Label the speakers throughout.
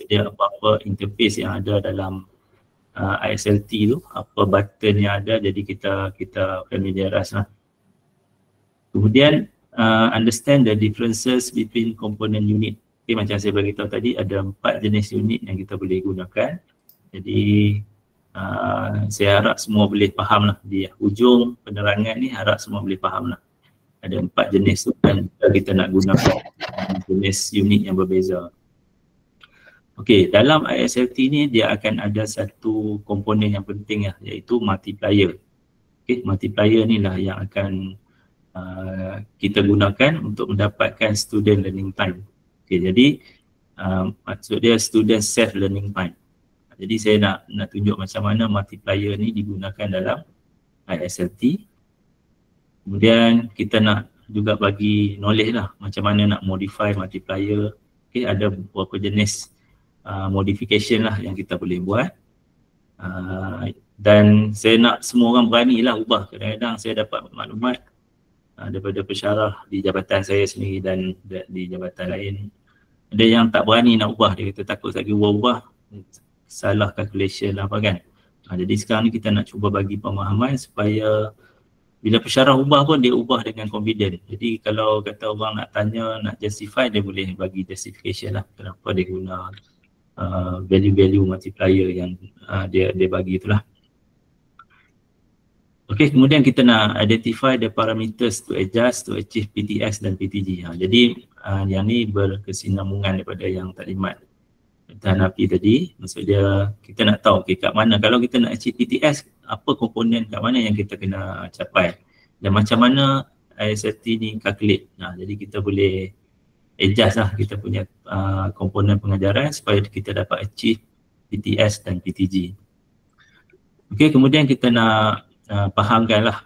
Speaker 1: dia apa-apa interface yang ada dalam ISLT tu, apa button yang ada, jadi kita familiarize lah. Kemudian understand the differences between component unit. Okay, macam saya beritahu tadi, ada 4 jenis unit yang kita boleh gunakan. Jadi saya harap semua boleh faham lah, di hujung penerangan ni harap semua boleh faham lah. Ada 4 jenis tu dan kita nak gunakan jenis unit yang berbeza. Okey, dalam ISLT ni dia akan ada satu komponen yang penting ya, iaitu multiplier. Okey, multiplier ni lah yang akan kita gunakan untuk mendapatkan student learning time. Okey, jadi maksud dia student self learning time. Jadi saya nak tunjuk macam mana multiplier ni digunakan dalam ISLT. Kemudian kita nak juga bagi knowledge lah macam mana nak modify multiplier. Okey, ada beberapa jenis modification lah yang kita boleh buat. Dan saya nak semua orang beranilah ubah. Kadang-kadang saya dapat maklumat daripada pensyarah di jabatan saya sendiri dan di jabatan lain. Ada yang tak berani nak ubah, dia kata takut lagi ubah salah calculation apa kan. Jadi sekarang ni kita nak cuba bagi pemahaman supaya bila pensyarah ubah pun dia ubah dengan confident. Jadi kalau kata orang nak tanya, nak justify, dia boleh bagi justification lah kenapa dia guna value-value multiplier yang dia bagi itulah. Okey, kemudian kita nak identify the parameters to adjust to achieve PTS dan PTG. Jadi yang ni berkesinambungan daripada yang taklimat tahan api tadi. Maksud dia kita nak tahu kat mana kalau kita nak achieve PTS, apa komponen kat mana yang kita kena capai dan macam mana ISLT ni calculate. Jadi kita boleh adjust lah kita punya komponen pengajaran supaya kita dapat achieve PTS dan PTG. Okey, kemudian kita nak fahamkan lah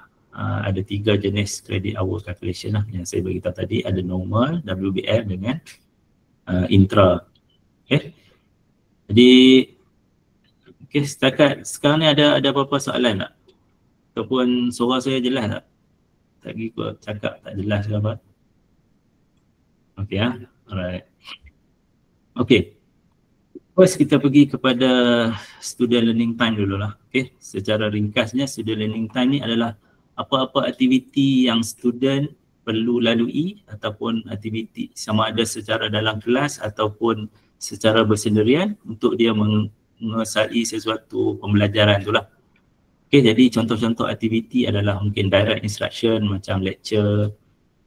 Speaker 1: ada 3 jenis credit hour calculation lah yang saya beritahu tadi. Ada normal, WBL dengan intra. Okey, jadi setakat sekarang ni ada apa-apa soalan tak? Ataupun suara saya jelas tak? Tadi aku cakap tak jelas ke apa? Okey alright. Okey. First kita pergi kepada student learning time dululah. Okey, secara ringkasnya student learning time ni adalah apa-apa aktiviti yang student perlu lalui ataupun aktiviti sama ada secara dalam kelas ataupun secara bersendirian untuk dia mengesai sesuatu pembelajaran itulah. Okey, jadi contoh-contoh aktiviti adalah mungkin direct instruction macam lecture,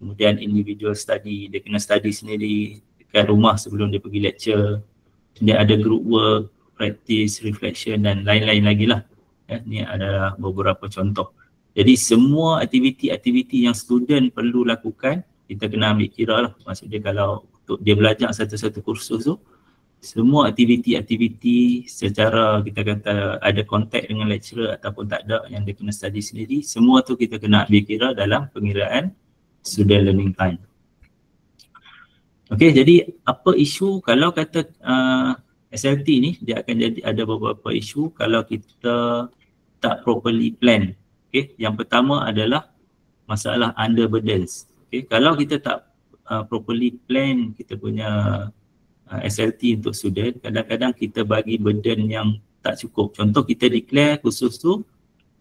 Speaker 1: kemudian individual study, dia kena study sendiri dekat rumah sebelum dia pergi lecture. Dia ada group work, practice, reflection dan lain-lain lagi lah. Ini adalah beberapa contoh. Jadi semua aktiviti-aktiviti yang student perlu lakukan, kita kena ambil kira lah. Maksudnya kalau untuk dia belajar satu-satu kursus tu, semua aktiviti-aktiviti secara kita kata ada kontak dengan lecturer ataupun tak ada yang dia kena study sendiri, semua tu kita kena ambil kira dalam pengiraan student learning time. Okey, jadi apa isu kalau kata SLT ni dia akan jadi ada beberapa isu kalau kita tak properly plan. Okey, yang pertama adalah masalah under burdens. Okey, kalau kita tak properly plan kita punya SLT untuk student, kadang-kadang kita bagi burden yang tak cukup. Contoh kita declare kursus tu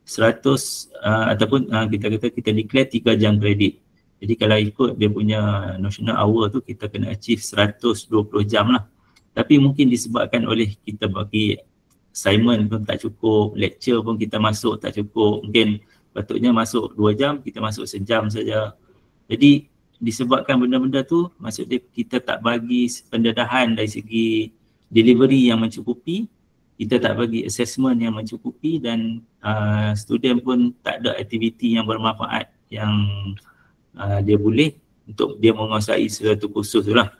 Speaker 1: 100 ataupun kita kata kita declare 3 jam kredit. Jadi kalau ikut dia punya notional hour tu kita kena achieve 120 jam lah. Tapi mungkin disebabkan oleh kita bagi assignment pun tak cukup, lecture pun kita masuk tak cukup. Mungkin patutnya masuk 2 jam, kita masuk sejam saja. Jadi disebabkan benda-benda tu, maksud dia kita tak bagi pendedahan dari segi delivery yang mencukupi, kita tak bagi assessment yang mencukupi dan student pun tak ada aktiviti yang bermanfaat yang dia boleh untuk dia menguasai suatu kursus tu lah.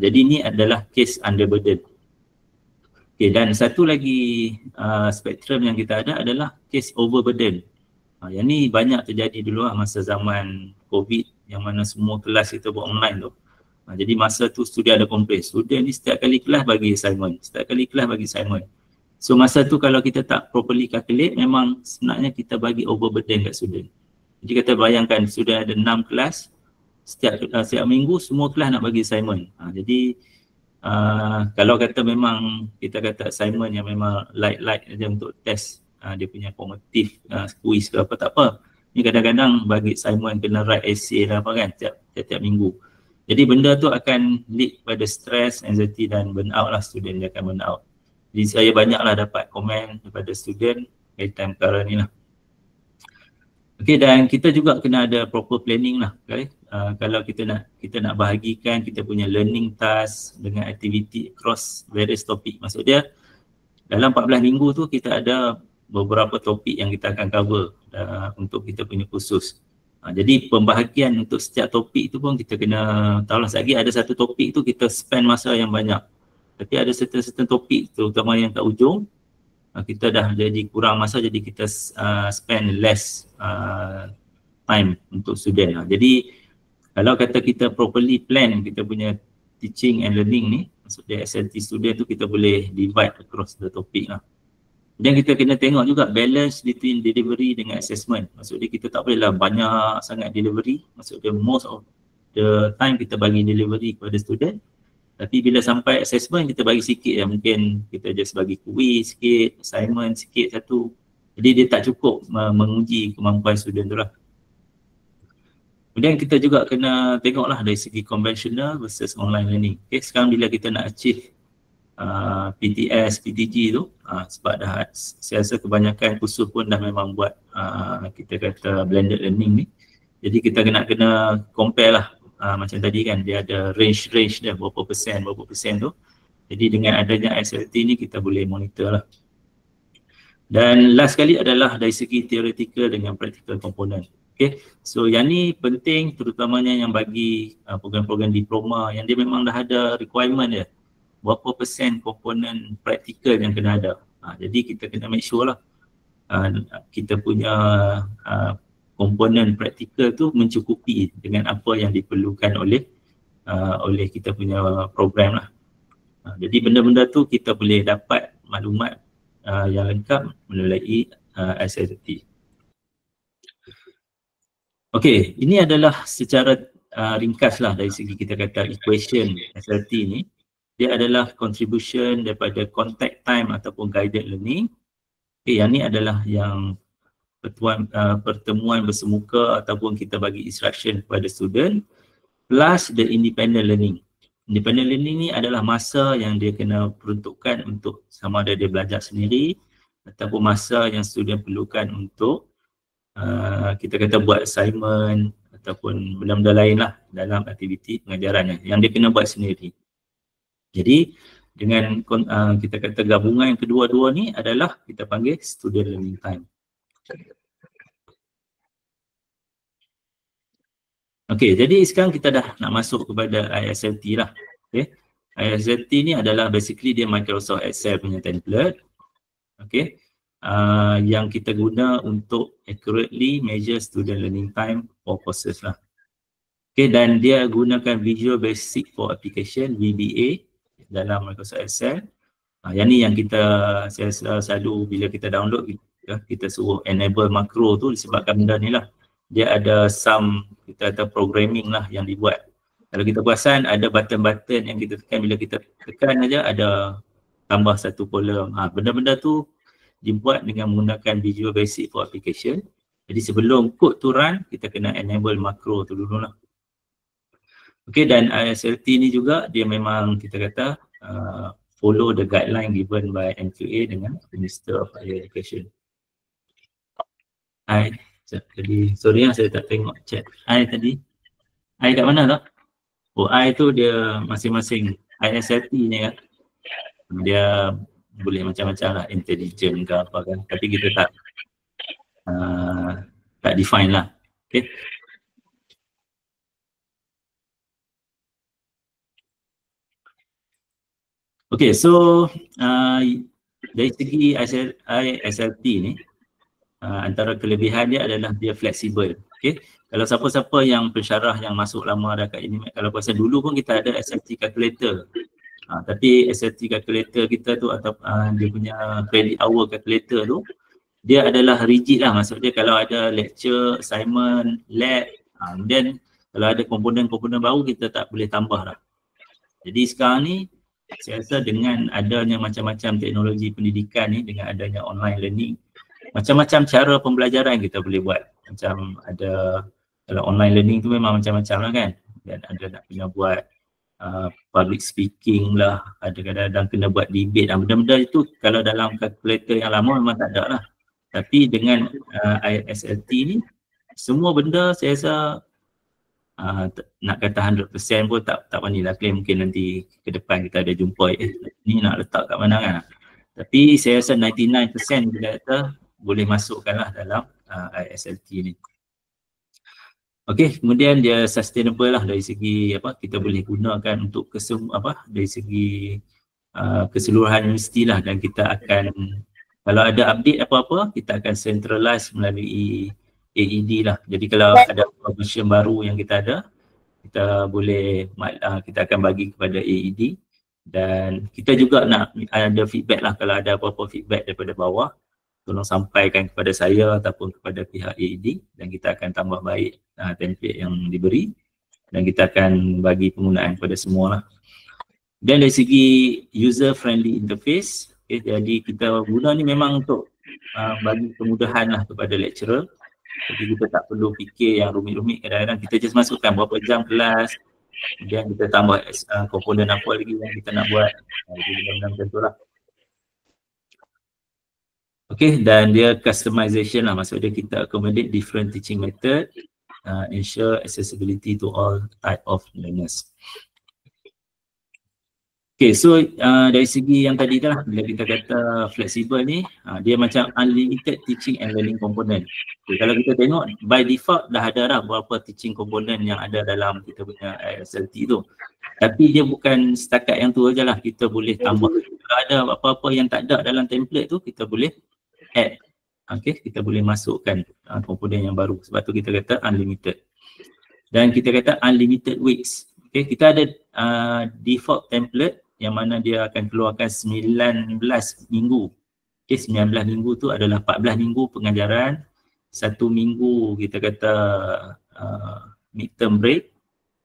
Speaker 1: Jadi ni adalah case under burden. Okay, dan satu lagi spektrum yang kita ada adalah case overburden. Yang ni banyak terjadi dulu lah masa zaman COVID yang mana semua kelas kita buat online tu. Jadi masa tu student ada komplain, student ni setiap kali kelas bagi assignment, So masa tu kalau kita tak properly calculate, memang sebenarnya kita bagi overburden kat student. Jadi kita bayangkan student ada 6 kelas, setiap minggu semua kelas nak bagi assignment. Jadi Kalau kata memang kita kata assignment yang memang light aja untuk test dia punya formative quiz ke apa, tak apa. Ni kadang-kadang bagi assignment kena write essay lah apa kan tiap minggu. Jadi benda tu akan lead pada stress, anxiety dan burnout lah, student dia akan burnout. Jadi saya banyaklah dapat komen daripada student kaitan perkara ni lah. Okay, dan kita juga kena ada proper planning lah. Okay? Kalau kita nak bahagikan kita punya learning task dengan aktiviti across various topik. Maksud dia dalam 14 minggu tu kita ada beberapa topik yang kita akan cover untuk kita punya kursus. Jadi pembahagian untuk setiap topik tu pun kita kena tahulah, lagi ada satu topik tu kita spend masa yang banyak. Tapi ada certain topik terutama yang kat ujung kita dah jadi kurang masa, jadi kita spend less time untuk student lah. Jadi kalau kata kita properly plan kita punya teaching and learning ni, maksudnya SLT student tu kita boleh divide across the topic lah. Dan kita kena tengok juga balance between delivery dengan assessment. Maksudnya kita tak boleh lah banyak sangat delivery, maksudnya most of the time kita bagi delivery kepada student. Tapi bila sampai assessment kita bagi sikit ya, mungkin kita just bagi quiz sikit, assignment sikit satu. Jadi dia tak cukup menguji kemampuan student tu lah. Kemudian kita juga kena tengoklah dari segi conventional versus online learning. Okay, sekarang bila kita nak achieve PTS, PTG tu, sebab dah saya rasa kebanyakan kursus pun dah memang buat kita kata blended learning ni. Jadi kita kena compare lah. Macam tadi kan dia ada range dia berapa persen tu. Jadi dengan adanya SLT ni kita boleh monitor lah. Dan last sekali adalah dari segi theoretical dengan practical component. Okay, so yang ni penting terutamanya yang bagi program-program diploma yang dia memang dah ada requirement dia. Berapa persen komponen praktikal yang kena ada. Jadi kita kena make sure lah kita punya komponen praktikal tu mencukupi dengan apa yang diperlukan oleh kita punya program lah. Jadi benda-benda tu kita boleh dapat maklumat yang lengkap melalui SLT. Okey, ini adalah secara ringkas lah dari segi kita kata equation SLT ni. Dia adalah contribution daripada contact time ataupun guided learning. Okay, yang ni adalah yang pertemuan bersemuka ataupun kita bagi instruction kepada student plus the independent learning. Independent learning ni adalah masa yang dia kena peruntukkan untuk sama ada dia belajar sendiri ataupun masa yang student perlukan untuk kita kata buat assignment ataupun benda-benda lain lah dalam aktiviti pengajarannya yang dia kena buat sendiri. Jadi dengan kita kata gabungan yang kedua-dua ni adalah kita panggil student learning time. Okey, jadi sekarang kita dah nak masuk kepada ISLT lah. Okay. ISLT ni adalah basically dia Microsoft Excel punya template. Okay. Yang kita guna untuk accurately measure student learning time for courses lah. Okay, dan dia gunakan Visual Basic for Application, VBA dalam Microsoft Excel. Yang ni yang saya selalu bila kita download kita suruh enable makro tu disebabkan benda ni lah. Dia ada some kita kata programming lah yang dibuat. Kalau kita perasan ada button-button yang kita tekan, bila kita tekan aja ada tambah satu kolom. Benda-benda tu dibuat dengan menggunakan Visual Basic for Application. Jadi sebelum code tu run kita kena enable makro tu dulu lah. Okay, dan ISLT ni juga dia memang kita kata follow the guideline given by MQA dengan Minister of Higher Education. Jadi sorry saya tak tengok chat tadi. Kat mana tak? Oh, tu dia masing-masing ISLT ni kan. Dia boleh macam-macam lah, intelligent ke apa kan. Tapi kita tak define lah. Okay. Okay, so dari segi ISLT ni antara kelebihan dia adalah dia fleksibel. Okay, kalau siapa-siapa yang pensyarah yang masuk lama dah kat INIMED, kalau pasal dulu pun kita ada SLT calculator. Tapi SLT calculator kita tu atau dia punya credit hour calculator tu dia adalah rigid lah. Maksudnya kalau ada lecture, assignment, lab, then kalau ada komponen-komponen baru kita tak boleh tambah lah. Jadi sekarang ni Saya rasa dengan adanya macam-macam teknologi pendidikan ni, dengan adanya online learning, macam-macam cara pembelajaran kita boleh buat. Macam ada, kalau online learning tu memang macam-macam lah kan. Dan ada nak kena buat public speaking lah, ada kadang-kadang kena buat debate. Benda-benda itu kalau dalam kalkulator yang lama memang tak ada lah. Tapi dengan ISLT ni, semua benda saya rasa nak kata 100% pun tak beranilah claim, mungkin nanti ke depan kita ada jumpa ni nak letak kat mana kan. Tapi saya rasa 99% kita kata boleh masukkan lah dalam ISLT ni. Okey, kemudian dia sustainable lah dari segi apa, kita boleh gunakan untuk dari segi keseluruhan universiti lah, dan kita akan, kalau ada update apa-apa, kita akan centralize melalui AED lah. Jadi kalau ada version baru yang kita ada, kita boleh, kita akan bagi kepada AED, dan kita juga nak ada feedback lah. Kalau ada apa-apa feedback daripada bawah, tolong sampaikan kepada saya ataupun kepada pihak AED, dan kita akan tambah baik template yang diberi, dan kita akan bagi penggunaan kepada semua lah. Dan dari segi user friendly interface, jadi kita guna ni memang untuk bagi kemudahan lah kepada lecturer. Jadi kita tak perlu fikir yang rumit-rumit, kadang-kadang kita just masukkan berapa jam kelas, kemudian kita tambah komponen apa lagi yang kita nak buat. Jadi benda-benda macam tu lah. Okay, dan dia customization lah, maksudnya kita accommodate different teaching method, ensure accessibility to all type of learners. Okay, so dari segi yang tadi dah, bila kita kata flexible ni, dia macam unlimited teaching and learning component. Okay, kalau kita tengok, by default dah ada dah berapa teaching component yang ada dalam kita punya ISLT tu. Tapi dia bukan setakat yang tu aja lah, kita boleh tambah. Kalau ada apa-apa yang tak ada dalam template tu, kita boleh add. Okay, kita boleh masukkan komponen yang baru. Sebab tu kita kata unlimited. Dan kita kata unlimited weeks. Okay, kita ada default template yang mana dia akan keluarkan 19 minggu. Okay, 19 minggu tu adalah 14 minggu pengajaran, 1 minggu kita kata midterm break,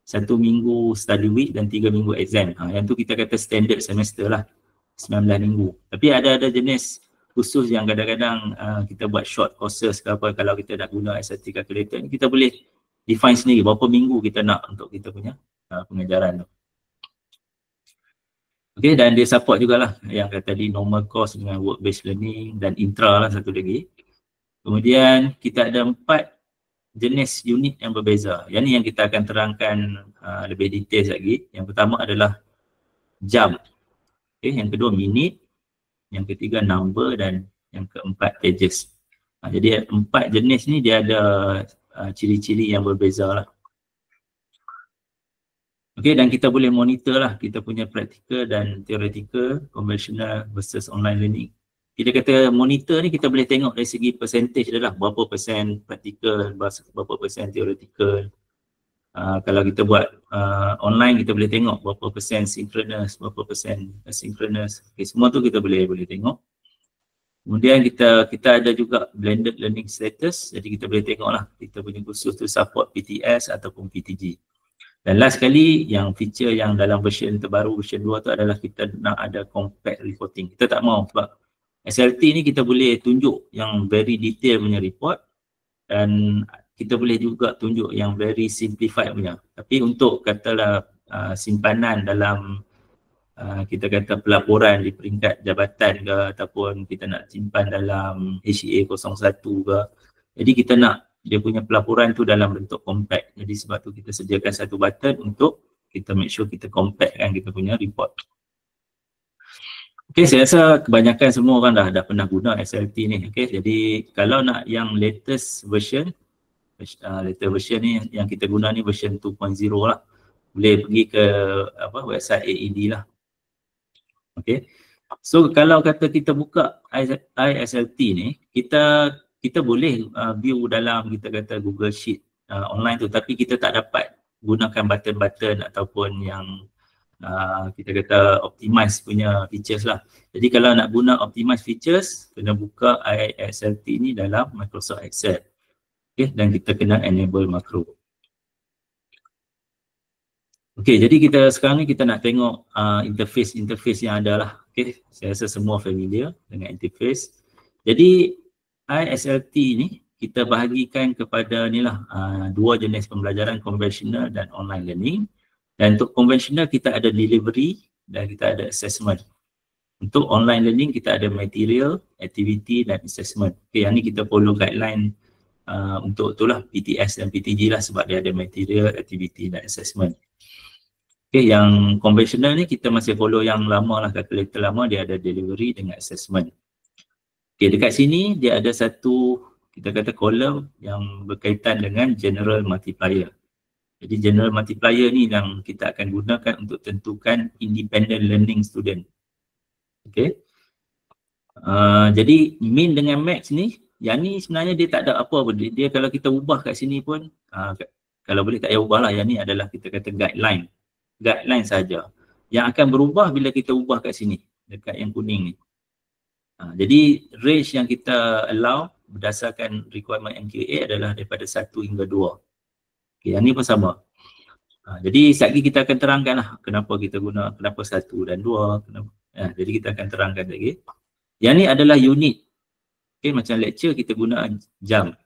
Speaker 1: 1 minggu study week, dan 3 minggu exam. Yang tu kita kata standard semester lah, 19 minggu. Tapi ada jenis khusus yang kadang-kadang kita buat short courses ke apa, kalau kita nak guna SRT calculator ni, kita boleh define sendiri berapa minggu kita nak untuk kita punya pengajaran tu. Okay, dan dia support jugalah yang kata tadi, normal course dengan work based learning, dan intra lah satu lagi. Kemudian kita ada 4 jenis unit yang berbeza. Yang ni yang kita akan terangkan lebih detail lagi. Yang pertama adalah jam. Okay, yang kedua minit, yang ketiga number, dan yang keempat pages. Jadi 4 jenis ni dia ada ciri-ciri yang berbeza lah. Okay, dan kita boleh monitor lah kita punya practical dan theoretical, conventional versus online learning. Kita kata monitor ni, kita boleh tengok dari segi percentage dia lah, berapa persen practical, berapa persen theoretical. Kalau kita buat online, kita boleh tengok berapa persen synchronous, berapa persen asynchronous. Okay, semua tu kita boleh tengok. Kemudian kita ada juga blended learning status, jadi kita boleh tengok lah kita punya kursus tu support PTS ataupun PTG. Dan last sekali, yang feature yang dalam version terbaru, version 2 tu adalah kita nak ada compact reporting. Kita tak mau, sebab SLT ni kita boleh tunjuk yang very detail punya report, dan kita boleh juga tunjuk yang very simplified punya. Tapi untuk katalah simpanan dalam kita kata pelaporan di peringkat jabatan ke, ataupun kita nak simpan dalam HEA 01 ke, jadi kita nak dia punya pelaporan tu dalam bentuk compact. Jadi sebab tu kita sediakan satu button untuk kita make sure kita compact kan kita punya report. Okay, saya rasa kebanyakan semua orang dah pernah guna SLT ni. Okay, jadi kalau nak yang latest version, ni yang kita guna ni version 2.0 lah. Boleh pergi ke website AED lah. Okay, so kalau kata kita buka ISLT ni, kita boleh view dalam kita kata Google Sheet online tu, tapi kita tak dapat gunakan button-button ataupun yang kita kata optimize punya features lah. Jadi kalau nak guna optimize features, kena buka ISLT ni dalam Microsoft Excel. Okay, dan kita kena enable makro. Okey, jadi kita sekarang ni kita nak tengok interface yang ada lah. Okey, saya rasa semua familiar dengan interface. Jadi ISLT ni kita bahagikan kepada ni lah dua jenis pembelajaran, konvensional dan online learning. Dan untuk konvensional kita ada delivery dan kita ada assessment. Untuk online learning kita ada material, activity dan assessment. Okey, yang ni kita follow guideline untuk itulah PTS dan PTG lah sebab dia ada material, activity dan assessment. Okay, yang konvensional ni kita masih follow yang lama lah, calculator lama, dia ada delivery dengan assessment. Okay, dekat sini dia ada satu, kita kata column yang berkaitan dengan general multiplier. Jadi general multiplier ni yang kita akan gunakan untuk tentukan independent learning student. Okay. Jadi min dengan max ni, yang ni sebenarnya dia tak ada apa pun. Dia kalau kita ubah kat sini pun, kalau boleh tak payah ubah lah. Yang ni adalah kita kata guideline saja. Yang akan berubah bila kita ubah kat sini, dekat yang kuning ni. Jadi range yang kita allow berdasarkan requirement MQA adalah daripada 1 hingga 2. Okay, yang ni pun sama. Jadi sekali kita akan terangkan lah kenapa kita guna, kenapa 1 dan 2. Kenapa, jadi kita akan terangkan lagi. Yang ni adalah unit. Okay, macam lecture kita guna jam.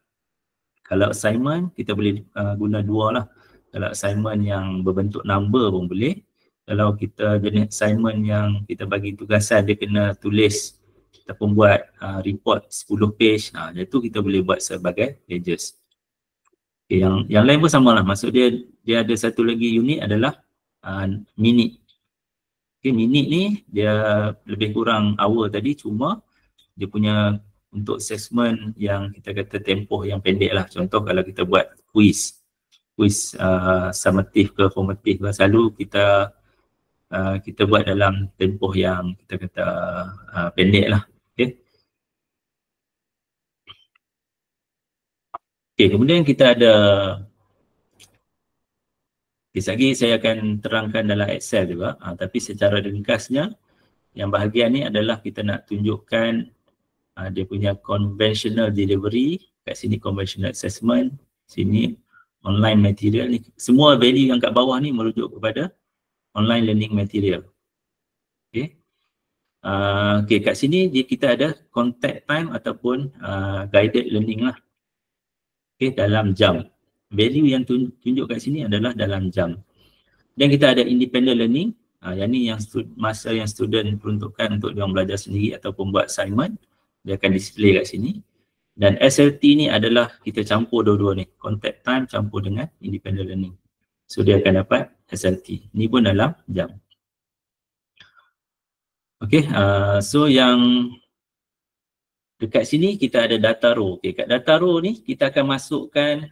Speaker 1: Kalau assignment kita boleh guna 2 lah. Kalau assignment yang berbentuk number pun boleh. Kalau kita jenis assignment yang kita bagi tugasan dia kena tulis ataupun buat report 10 page, itu kita boleh buat sebagai pages. Okay, yang lain pun sama lah. Maksud dia ada satu lagi unit adalah minute. Okay, minute ni dia lebih kurang hour tadi, cuma dia punya untuk assessment yang kita kata tempoh yang pendek lah. Contoh kalau kita buat quiz summative ke formative ke, selalu kita buat dalam tempoh yang kita kata pendek lah. Okay, kemudian kita ada, lagi saya akan terangkan dalam Excel juga, tapi secara ringkasnya yang bahagian ni adalah kita nak tunjukkan dia punya conventional delivery, kat sini conventional assessment, sini online material ni, semua value yang kat bawah ni merujuk kepada online learning material. Okay. Okay, kat sini kita ada contact time ataupun guided learning lah. Okay, dalam jam. Value yang tunjuk kat sini adalah dalam jam. Dan kita ada independent learning. Yang ni yang masa yang student peruntukkan untuk dia belajar sendiri ataupun buat assignment, dia akan display kat sini. Dan SLT ni adalah kita campur dua-dua ni, contact time campur dengan independent learning. So dia akan dapat SLT. Ni pun dalam jam. Okay, so yang dekat sini kita ada data row. Okay, kat data row ni kita akan masukkan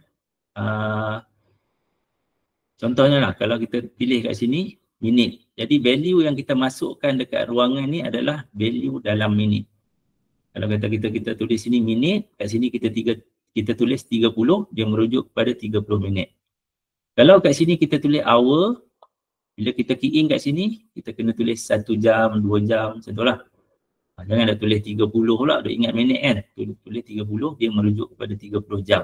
Speaker 1: contohnya lah, kalau kita pilih kat sini minit. Jadi value yang kita masukkan dekat ruangan ni adalah value dalam minit. Kalau kata kita tulis sini minit, kat sini kita tulis 30, dia merujuk kepada 30 minit. Kalau kat sini kita tulis hour, bila kita key in kat sini, kita kena tulis 1 jam, 2 jam, macam tu lah. Jangan dah tulis 30 pula, dah ingat minit kan. Tulis 30, dia merujuk kepada 30 jam.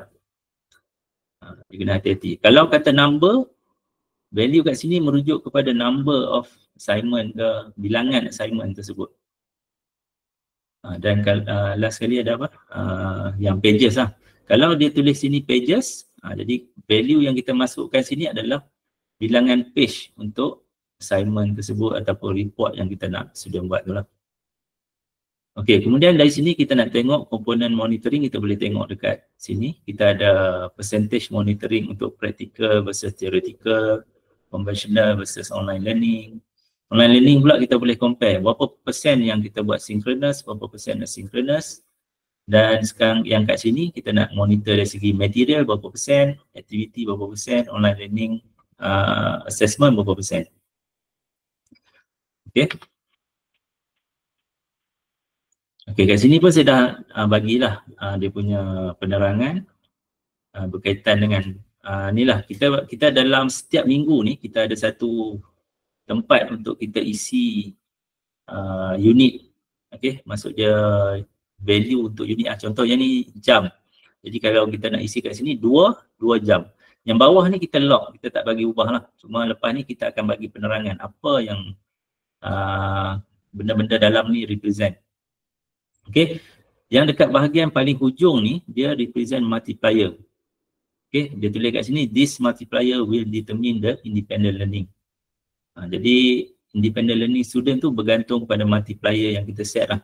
Speaker 1: Dia kena hati-hati. Kalau kata number, value kat sini merujuk kepada number of assignment ke, bilangan assignment tersebut. Dan last sekali ada apa? Yang pages lah. Kalau dia tulis sini pages, jadi value yang kita masukkan sini adalah bilangan page untuk assignment tersebut ataupun report yang kita nak sudah buat tu lah. Okey, kemudian dari sini kita nak tengok komponen monitoring, kita boleh tengok dekat sini. Kita ada percentage monitoring untuk practical versus theoretical, conventional versus online learning. Online learning pula kita boleh compare berapa persen yang kita buat synchronous, berapa persen asynchronous. Dan sekarang yang kat sini kita nak monitor dari segi material berapa persen, activity berapa persen, online learning assessment berapa persen. Okay. Okay, kat sini pun saya dah bagilah dia punya penerangan berkaitan dengan inilah, kita dalam setiap minggu ni kita ada satu tempat untuk kita isi unit. Okay, maksud dia value untuk unit. Contoh yang ni jam. Jadi kalau kita nak isi kat sini 2 jam. Yang bawah ni kita lock, kita tak bagi ubah lah. Cuma lepas ni kita akan bagi penerangan apa yang benda-benda dalam ni represent. Okay, yang dekat bahagian paling hujung ni dia represent multiplier. Okay, dia tulis kat sini, this multiplier will determine the independent learning. Jadi independent learning student tu bergantung pada multiplier yang kita set lah.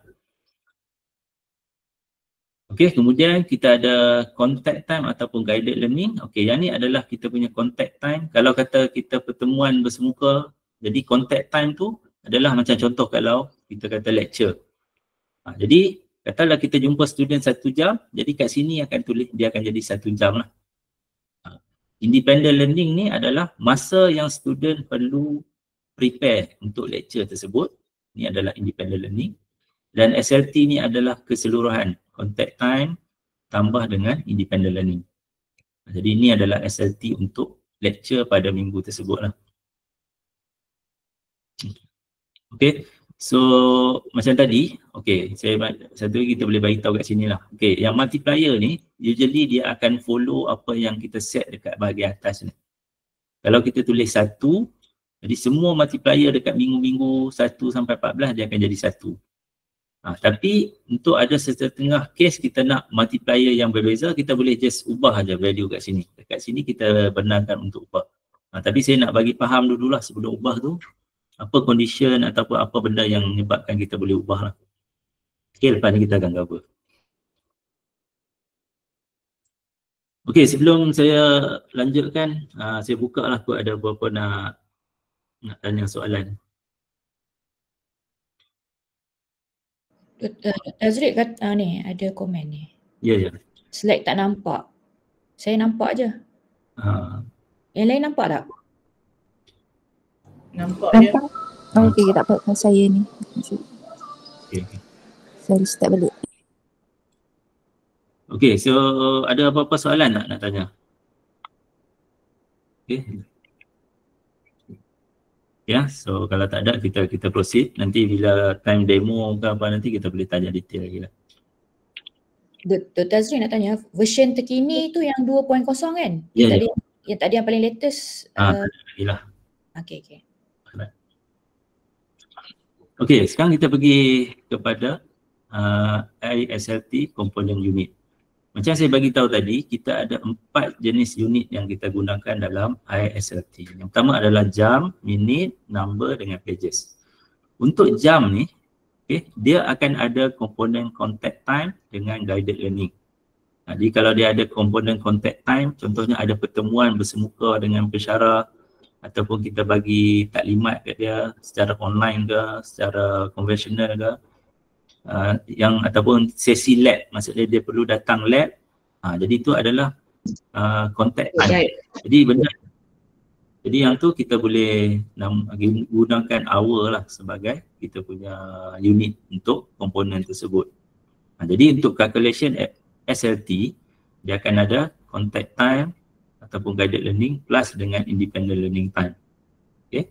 Speaker 1: Okay, kemudian kita ada contact time ataupun guided learning. Okay, yang ni adalah kita punya contact time. Kalau kata kita pertemuan bersemuka, jadi contact time tu adalah macam contoh kalau kita kata lecture. Jadi katalah kita jumpa student 1 jam, jadi kat sini akan tulis dia akan jadi 1 jam lah. Independent learning ni adalah masa yang student perlu prepare untuk lecture tersebut. Ni adalah independent learning. Dan SLT ni adalah keseluruhan contact time tambah dengan independent learning. Jadi ini adalah SLT untuk lecture pada minggu tersebut lah. Okay, so macam tadi, okay, satu lagi kita boleh bagi tahu kat sini lah. Okay, yang multiplier ni usually dia akan follow apa yang kita set dekat bahagian atas ni. Kalau kita tulis 1, jadi semua multiplier dekat minggu-minggu 1 sampai 14 dia akan jadi 1. Tapi untuk ada setengah case kita nak multiplier yang berbeza, kita boleh just ubah aja value kat sini. Dekat sini kita benarkan untuk ubah. Tapi saya nak bagi faham dululah sebelum ubah tu, apa condition ataupun apa benda yang menyebabkan kita boleh ubah lah. Okay, lepas ni kita akan cover. Okay, sebelum saya lanjutkan, saya buka lah kot ada berapa nak tanya soalan.
Speaker 2: Azri kata ni ada komen ni.
Speaker 1: Ya, ya.
Speaker 2: Slide tak nampak. Saya nampak je. Yang lain nampak tak?
Speaker 3: Nampak je. Okey, tak apa saya ni.
Speaker 1: Okay.
Speaker 3: Saya start balik.
Speaker 1: Okay, so ada apa-apa soalan nak tanya? Okay. Ya, so kalau tak ada kita proceed. Nanti bila time demo ke apa nanti kita boleh tanya detail lagi lah.
Speaker 2: Dr. Azri nak tanya, version terkini tu yang 2.0 kan?
Speaker 1: Ya,
Speaker 2: Yang tadi yang paling latest.
Speaker 1: Lagi lah.
Speaker 2: Okay.
Speaker 1: Okay, sekarang kita pergi kepada ISLT component unit. Macam saya bagi tahu tadi, kita ada 4 jenis unit yang kita gunakan dalam ISLT. Yang pertama adalah jam, minit, number dengan pages. Untuk jam ni, okay, dia akan ada komponen contact time dengan guided learning. Jadi kalau dia ada komponen contact time, contohnya ada pertemuan bersemuka dengan pensyarah ataupun kita bagi taklimat kat dia secara online ke, secara konvensional ke, yang ataupun sesi lab, maksudnya dia perlu datang lab, jadi itu adalah contact time. Jadi yang tu kita boleh gunakan hour lah sebagai kita punya unit untuk komponen tersebut. Jadi untuk calculation SLT, dia akan ada contact time ataupun guided learning plus dengan independent learning time. Okay.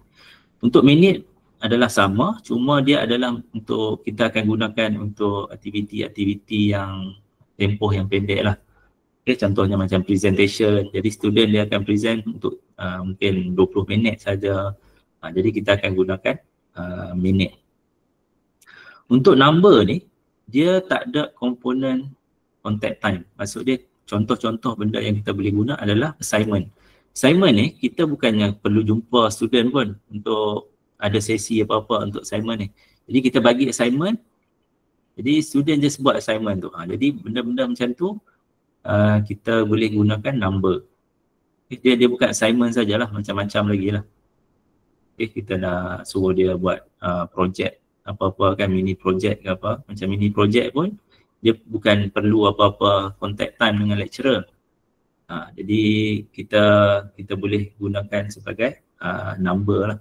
Speaker 1: Untuk minit adalah sama, cuma dia adalah untuk kita akan gunakan untuk aktiviti-aktiviti yang tempoh yang pendek lah. Okay, contohnya macam presentation, jadi student dia akan present untuk mungkin 20 minit saja. Jadi kita akan gunakan minit. Untuk number ni, dia tak ada komponen contact time. Maksud dia contoh-contoh benda yang kita boleh guna adalah assignment. Assignment ni kita bukannya perlu jumpa student pun untuk ada sesi apa-apa untuk assignment ni. Jadi kita bagi assignment, jadi student just buat assignment tu. Jadi benda-benda macam tu kita boleh gunakan number. Dia bukan assignment sajalah, macam-macam lagi lah. Kita nak suruh dia buat projek apa-apa kan, mini project ke apa. Macam mini project pun dia bukan perlu apa-apa contact time dengan lecturer. Jadi kita boleh gunakan sebagai number lah.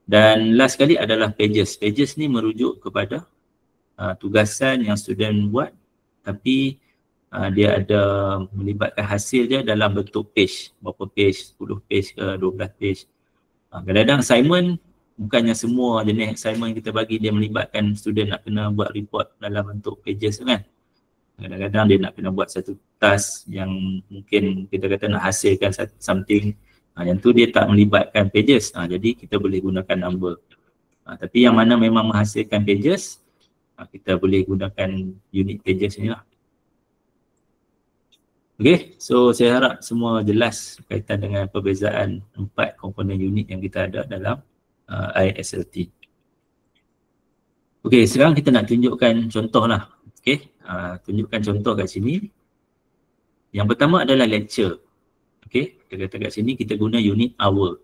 Speaker 1: Dan last sekali adalah pages. Pages ni merujuk kepada tugasan yang student buat, tapi dia ada melibatkan hasil dia dalam bentuk page. Berapa page, 10 page ke 12 page. Kadang-kadang assignment, bukannya semua jenis assignment kita bagi dia melibatkan student nak kena buat report dalam bentuk pages tu kan. Kadang-kadang dia nak kena buat satu task yang mungkin kita kata nak hasilkan something, yang tu dia tak melibatkan pages, jadi kita boleh gunakan number. Tapi yang mana memang menghasilkan pages, kita boleh gunakan unit pages ni lah. Okay, so saya harap semua jelas berkaitan dengan perbezaan 4 komponen unit yang kita ada dalam ISLT. Okay, sekarang kita nak tunjukkan contoh lah. Okay, tunjukkan contoh kat sini. Yang pertama adalah lecture. Okay, kita kata kat sini kita guna unit hour.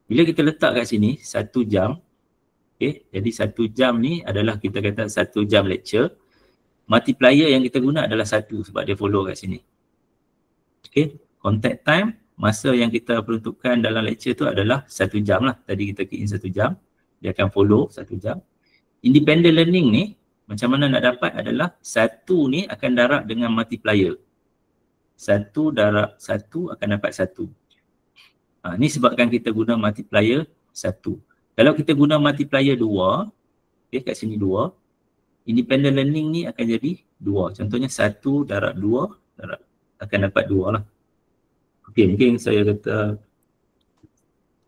Speaker 1: Bila kita letak kat sini 1 jam, okay, jadi 1 jam ni adalah kita kata 1 jam lecture. Multiplier yang kita guna adalah 1 sebab dia follow kat sini. Okay, contact time, masa yang kita peruntukkan dalam lecture tu adalah 1 jam lah. Tadi kita key in 1 jam, dia akan follow 1 jam. Independent learning ni, macam mana nak dapat adalah 1 ni akan darab dengan multiplier. 1 darab 1 akan dapat 1. Ni sebabkan kita guna multiplier 1. Kalau kita guna multiplier 2, okay, kat sini 2, independent learning ni akan jadi 2. Contohnya 1 darab 2 darab akan dapat 2 lah. Okay, mungkin saya kata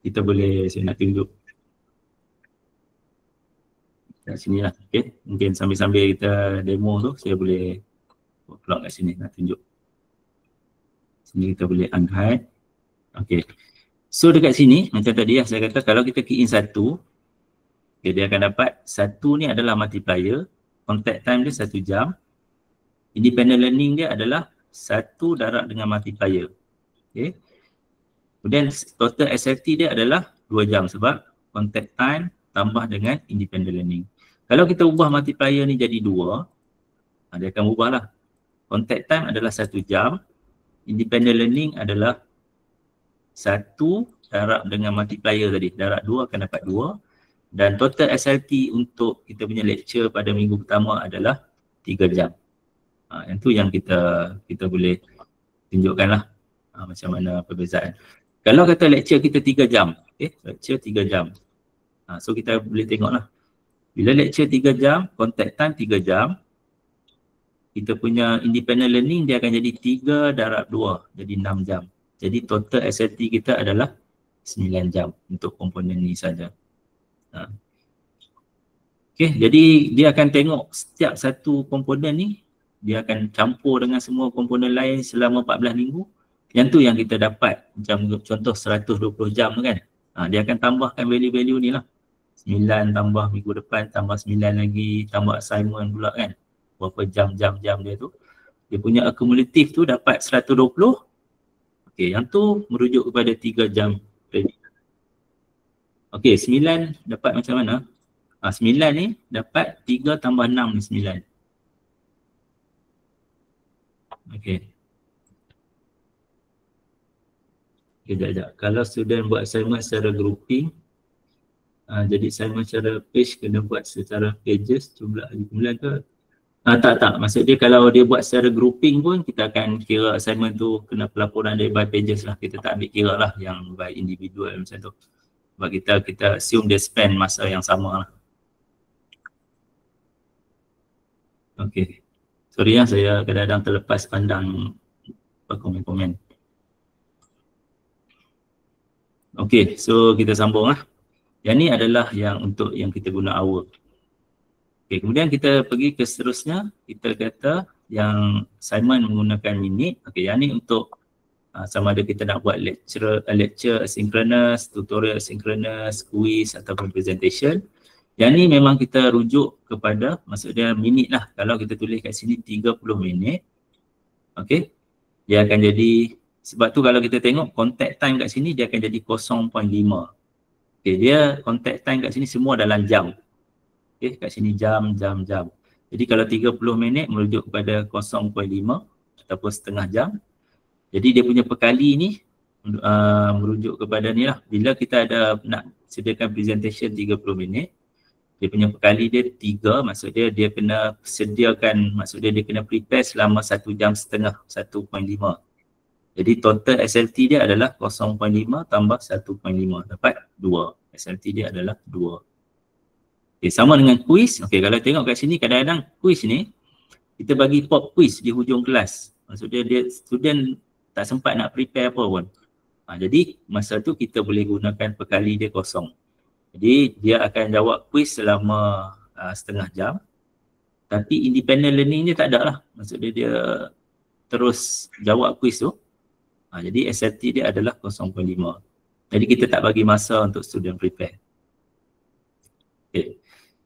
Speaker 1: kita boleh, saya nak tunjuk kat sini lah. Okay, mungkin sambil-sambil kita demo tu saya boleh plot kat sini nak tunjuk. Sini kita boleh unhide. Okay, so dekat sini macam tadi lah saya kata kalau kita key in 1, okay, dia akan dapat 1 ni adalah multiplier, contact time dia 1 jam, independent learning dia adalah 1 darab dengan multiplier. Okay. Kemudian total SLT dia adalah 2 jam sebab contact time tambah dengan independent learning. Kalau kita ubah multiplier ni jadi 2, dia akan ubah lah. Contact time adalah 1 jam, independent learning adalah 1 darab dengan multiplier tadi. Darab 2 akan dapat 2. Dan total SLT untuk kita punya lecture pada minggu pertama adalah 3 jam. Yang tu yang kita boleh tunjukkan lah macam mana perbezaan. Kalau kata lecture kita 3 jam, okay, lecture 3 jam. So kita boleh tengok lah. Bila lecture 3 jam, contact time 3 jam, kita punya independent learning dia akan jadi 3 darab 2, jadi 6 jam. Jadi total SLT kita adalah 9 jam untuk komponen ni saja. Okay, jadi dia akan tengok setiap satu komponen ni, dia akan campur dengan semua komponen lain selama 14 minggu. Yang tu yang kita dapat, macam contoh 120 jam tu kan. Dia akan tambahkan value-value ni lah. 9 tambah minggu depan, tambah 9 lagi, tambah assignment pula kan. Berapa jam-jam dia tu. Dia punya akumulatif tu dapat 120. Okay, yang tu merujuk kepada 3 jam credit. Okay, 9 dapat macam mana? 9 ni dapat 3 tambah 6 ni 9. Okay. Sekejap. Kalau student buat assignment secara grouping, jadi assignment secara page kena buat secara pages, jumlah hari bulan ke? Tak. Maksud dia kalau dia buat secara grouping pun kita akan kira assignment tu kena pelaporan dari by pages lah. Kita tak ambil kira lah yang by individual macam tu. Sebab kita assume dia spend masa yang sama lah. Okay. Sorry ya, saya kadang-kadang terlepas pandang komen-komen. Okay, so kita sambung lah. Yang ni adalah yang untuk yang kita guna hour. Okay, kemudian kita pergi ke seterusnya. Kita kata yang assignment menggunakan minit. Okay, yang ni untuk sama ada kita nak buat lecture asynchronous, tutorial asynchronous, quiz ataupun presentation. Yang ni memang kita rujuk kepada, maksudnya minit lah. Kalau kita tulis kat sini 30 minit. Okay. Dia akan jadi, sebab tu kalau kita tengok contact time kat sini dia akan jadi 0.5. Okay, dia contact time kat sini semua dalam jam. Okay, kat sini jam. Jadi kalau 30 minit merujuk kepada 0.5 ataupun setengah jam. Jadi dia punya perkali ni merujuk kepada ni lah. Bila kita ada nak sediakan presentation 30 minit, dia punya perkali dia 3, maksud dia kena sediakan, maksud dia kena prepare selama 1 jam setengah, 1.5. Jadi total SLT dia adalah 0.5 tambah 1.5, dapat 2. SLT dia adalah 2. Okay, sama dengan quiz. Okay, kalau tengok kat sini kadang-kadang quiz ni kita bagi pop quiz di hujung kelas. Maksudnya dia student tak sempat nak prepare apa pun. Jadi masa tu kita boleh gunakan perkali dia kosong. Jadi dia akan jawab quiz selama setengah jam. Tapi independent learning dia tak ada lah. Maksudnya dia terus jawab quiz tu. Jadi SLT dia adalah 0.5. Jadi kita tak bagi masa untuk student prepare. Okay.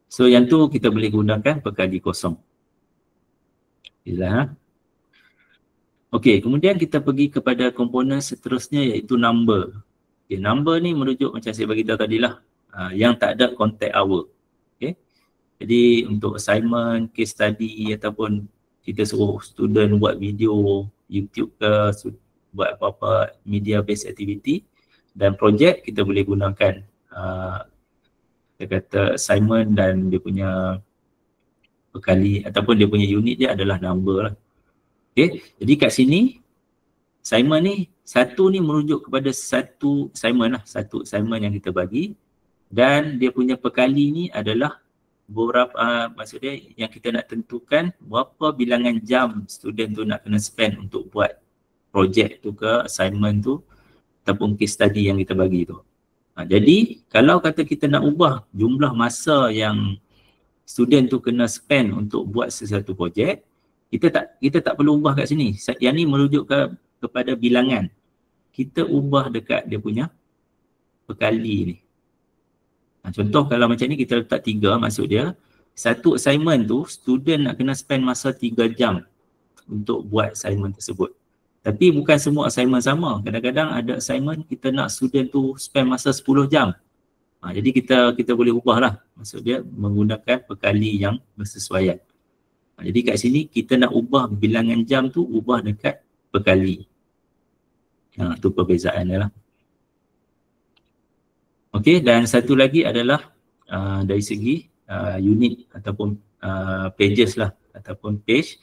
Speaker 1: So yang tu kita boleh gunakan perkali kosong. Okey, kemudian kita pergi kepada komponen seterusnya iaitu number. Okay, number ni merujuk macam saya bagi tahu tadi lah, yang tak ada contact hour. Okay. Jadi untuk assignment, case study ataupun kita suruh student buat video YouTube ke, buat apa-apa media based activity, dan project kita boleh gunakan kita kata assignment dan dia punya perkali ataupun dia punya unit dia adalah number lah. Okay, jadi kat sini assignment ni, satu ni merujuk kepada satu assignment lah, satu assignment yang kita bagi, dan dia punya perkali ni adalah beberapa, maksudnya yang kita nak tentukan berapa bilangan jam student tu nak kena spend untuk buat projek tu ke, assignment tu ataupun case study yang kita bagi tu. Jadi kalau kata kita nak ubah jumlah masa yang student tu kena spend untuk buat sesuatu projek, kita tak perlu ubah kat sini. Yang ni merujuk kepada bilangan. Kita ubah dekat dia punya perkali ni. Contoh kalau macam ni kita letak 3, maksud dia satu assignment tu student nak kena spend masa 3 jam untuk buat assignment tersebut. Tapi bukan semua assignment sama. Kadang-kadang ada assignment kita nak student tu spend masa 10 jam. Jadi kita boleh ubah lah. Maksud dia menggunakan perkali yang bersesuaian. Jadi kat sini kita nak ubah bilangan jam tu, ubah dekat perkali. Itu perbezaan dia lah. Okey, dan satu lagi adalah dari segi unit ataupun pages lah, ataupun page.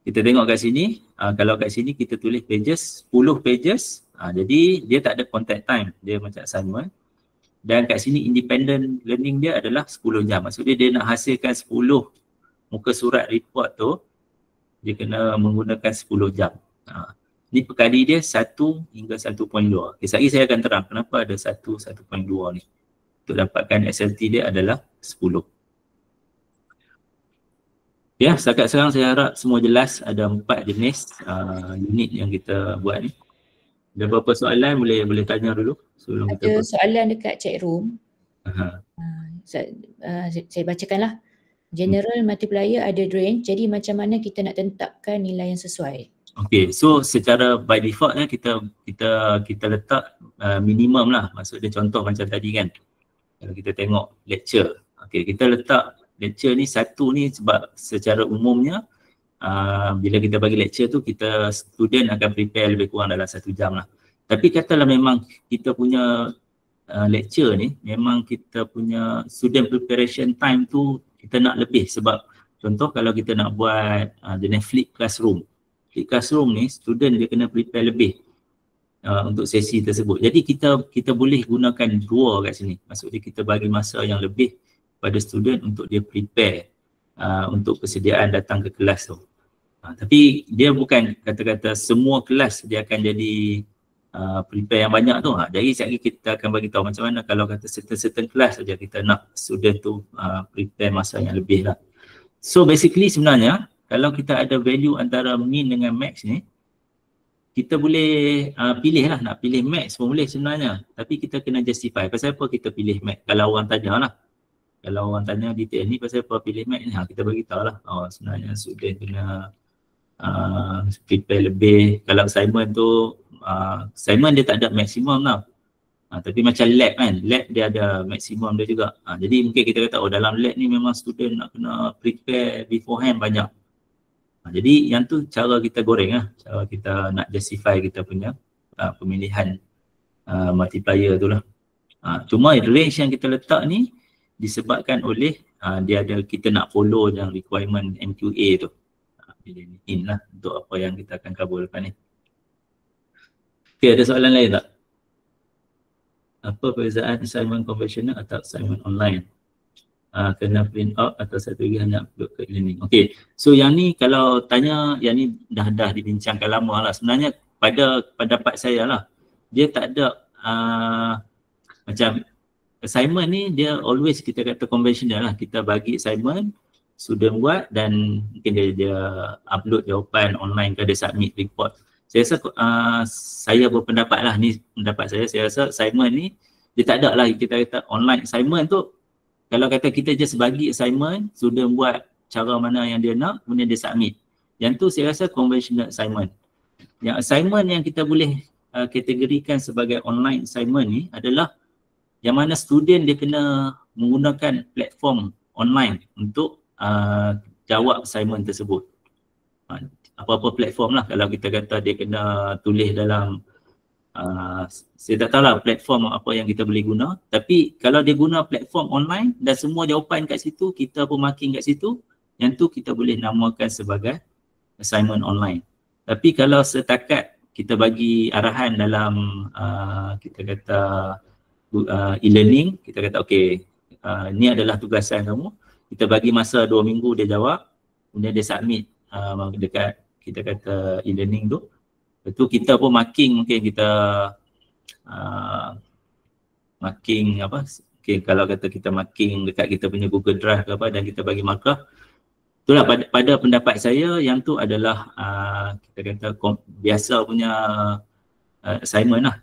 Speaker 1: Kita tengok kat sini, kalau kat sini kita tulis pages, 10 pages, jadi dia tak ada contact time, dia macam assignment. Dan kat sini independent learning dia adalah 10 jam. Maksudnya dia nak hasilkan 10 muka surat report tu, dia kena menggunakan 10 jam. Ni perkali dia 1 hingga 1.2. Okay, sekali saya akan terang kenapa ada 1, 1.2 ni. Untuk dapatkan SLT dia adalah 10. Ya, setakat sekarang saya harap semua jelas. Ada 4 jenis unit yang kita buat ni. Ada beberapa soalan boleh tanya dulu sebelum
Speaker 2: ada soalan dekat chat room. Saya bacakanlah. General multiplier ada range, jadi macam mana kita nak tentukan nilai yang sesuai?
Speaker 1: Okay, so secara by default kita letak minimum lah. Maksudnya contoh macam tadi kan, kalau kita tengok lecture, okay, kita letak lecture ni 1 ni sebab secara umumnya bila kita bagi lecture tu kita student akan prepare lebih kurang dalam 1 jam lah. Tapi katalah memang kita punya lecture ni memang kita punya student preparation time tu kita nak lebih, sebab contoh kalau kita nak buat jenis flip classroom. Flip classroom ni student dia kena prepare lebih untuk sesi tersebut. Jadi kita boleh gunakan 2 kat sini. Maksudnya kita bagi masa yang lebih pada student untuk dia prepare untuk persediaan datang ke kelas tu. Tapi dia bukan kata-kata semua kelas dia akan jadi prepare yang banyak tu. Jadi sekali kita akan bagi tahu macam mana kalau kata certain kelas saja kita nak student tu prepare masa yang lebih lah. So basically sebenarnya kalau kita ada value antara min dengan max ni, kita boleh pilih lah, nak pilih max pun boleh sebenarnya. Tapi kita kena justify pasal apa kita pilih max. Kalau orang tanya lah, kalau orang tanya detail ni pasal apa pilih max ni, kita bagi tahu lah. Sebenarnya student kena prepare lebih. Kalau assignment tu, assignment dia tak ada maksimum tau. Tapi macam lab kan, lab dia ada maksimum dia juga. Jadi mungkin kita kata dalam lab ni memang student nak kena prepare beforehand banyak. Jadi yang tu cara kita goreng lah, cara kita nak justify kita punya pemilihan multiplier tu lah. Cuma range yang kita letak ni disebabkan oleh kita nak follow yang requirement MQA tu. In lah untuk apa yang kita akan cover lepas ni. Okay, ada soalan lain tak? Apa perbezaan assignment konvensional atau assignment online? kena print out atau satu lagi hanya upload ke e-learning. Okey, so yang ni kalau tanya, yang ni dah dibincangkan lama lah. Sebenarnya pada pendapat saya lah, dia tak ada macam assignment ni, dia always kita kata conventional lah. Kita bagi assignment, student buat dan mungkin dia upload jawapan online ke, dia submit report. Saya rasa saya berpendapat lah, ni pendapat saya rasa assignment ni dia tak ada lah kita kata online assignment tu. Kalau kata kita just bagi assignment, student buat cara mana yang dia nak, kemudian dia submit. Yang tu saya rasa conventional assignment. Yang assignment yang kita boleh kategorikan sebagai online assignment ni adalah yang mana student dia kena menggunakan platform online untuk jawab assignment tersebut. Apa-apa platform lah, kalau kita kata dia kena tulis dalam saya tak tahu lah platform apa yang kita boleh guna, tapi kalau dia guna platform online dan semua jawapan kat situ, kita pun marking kat situ, yang tu kita boleh namakan sebagai assignment online. Tapi kalau setakat kita bagi arahan dalam kita kata e-learning, kita kata okey, ni adalah tugasan kamu, kita bagi masa 2 minggu dia jawab, kemudian dia submit dekat kita kata e-learning tu. Itu kita pun marking, mungkin kita marking apa, okay, kalau kata kita marking dekat kita punya Google Drive ke apa dan kita bagi markah. Itulah pada pendapat saya yang tu adalah kita kata biasa punya assignment lah.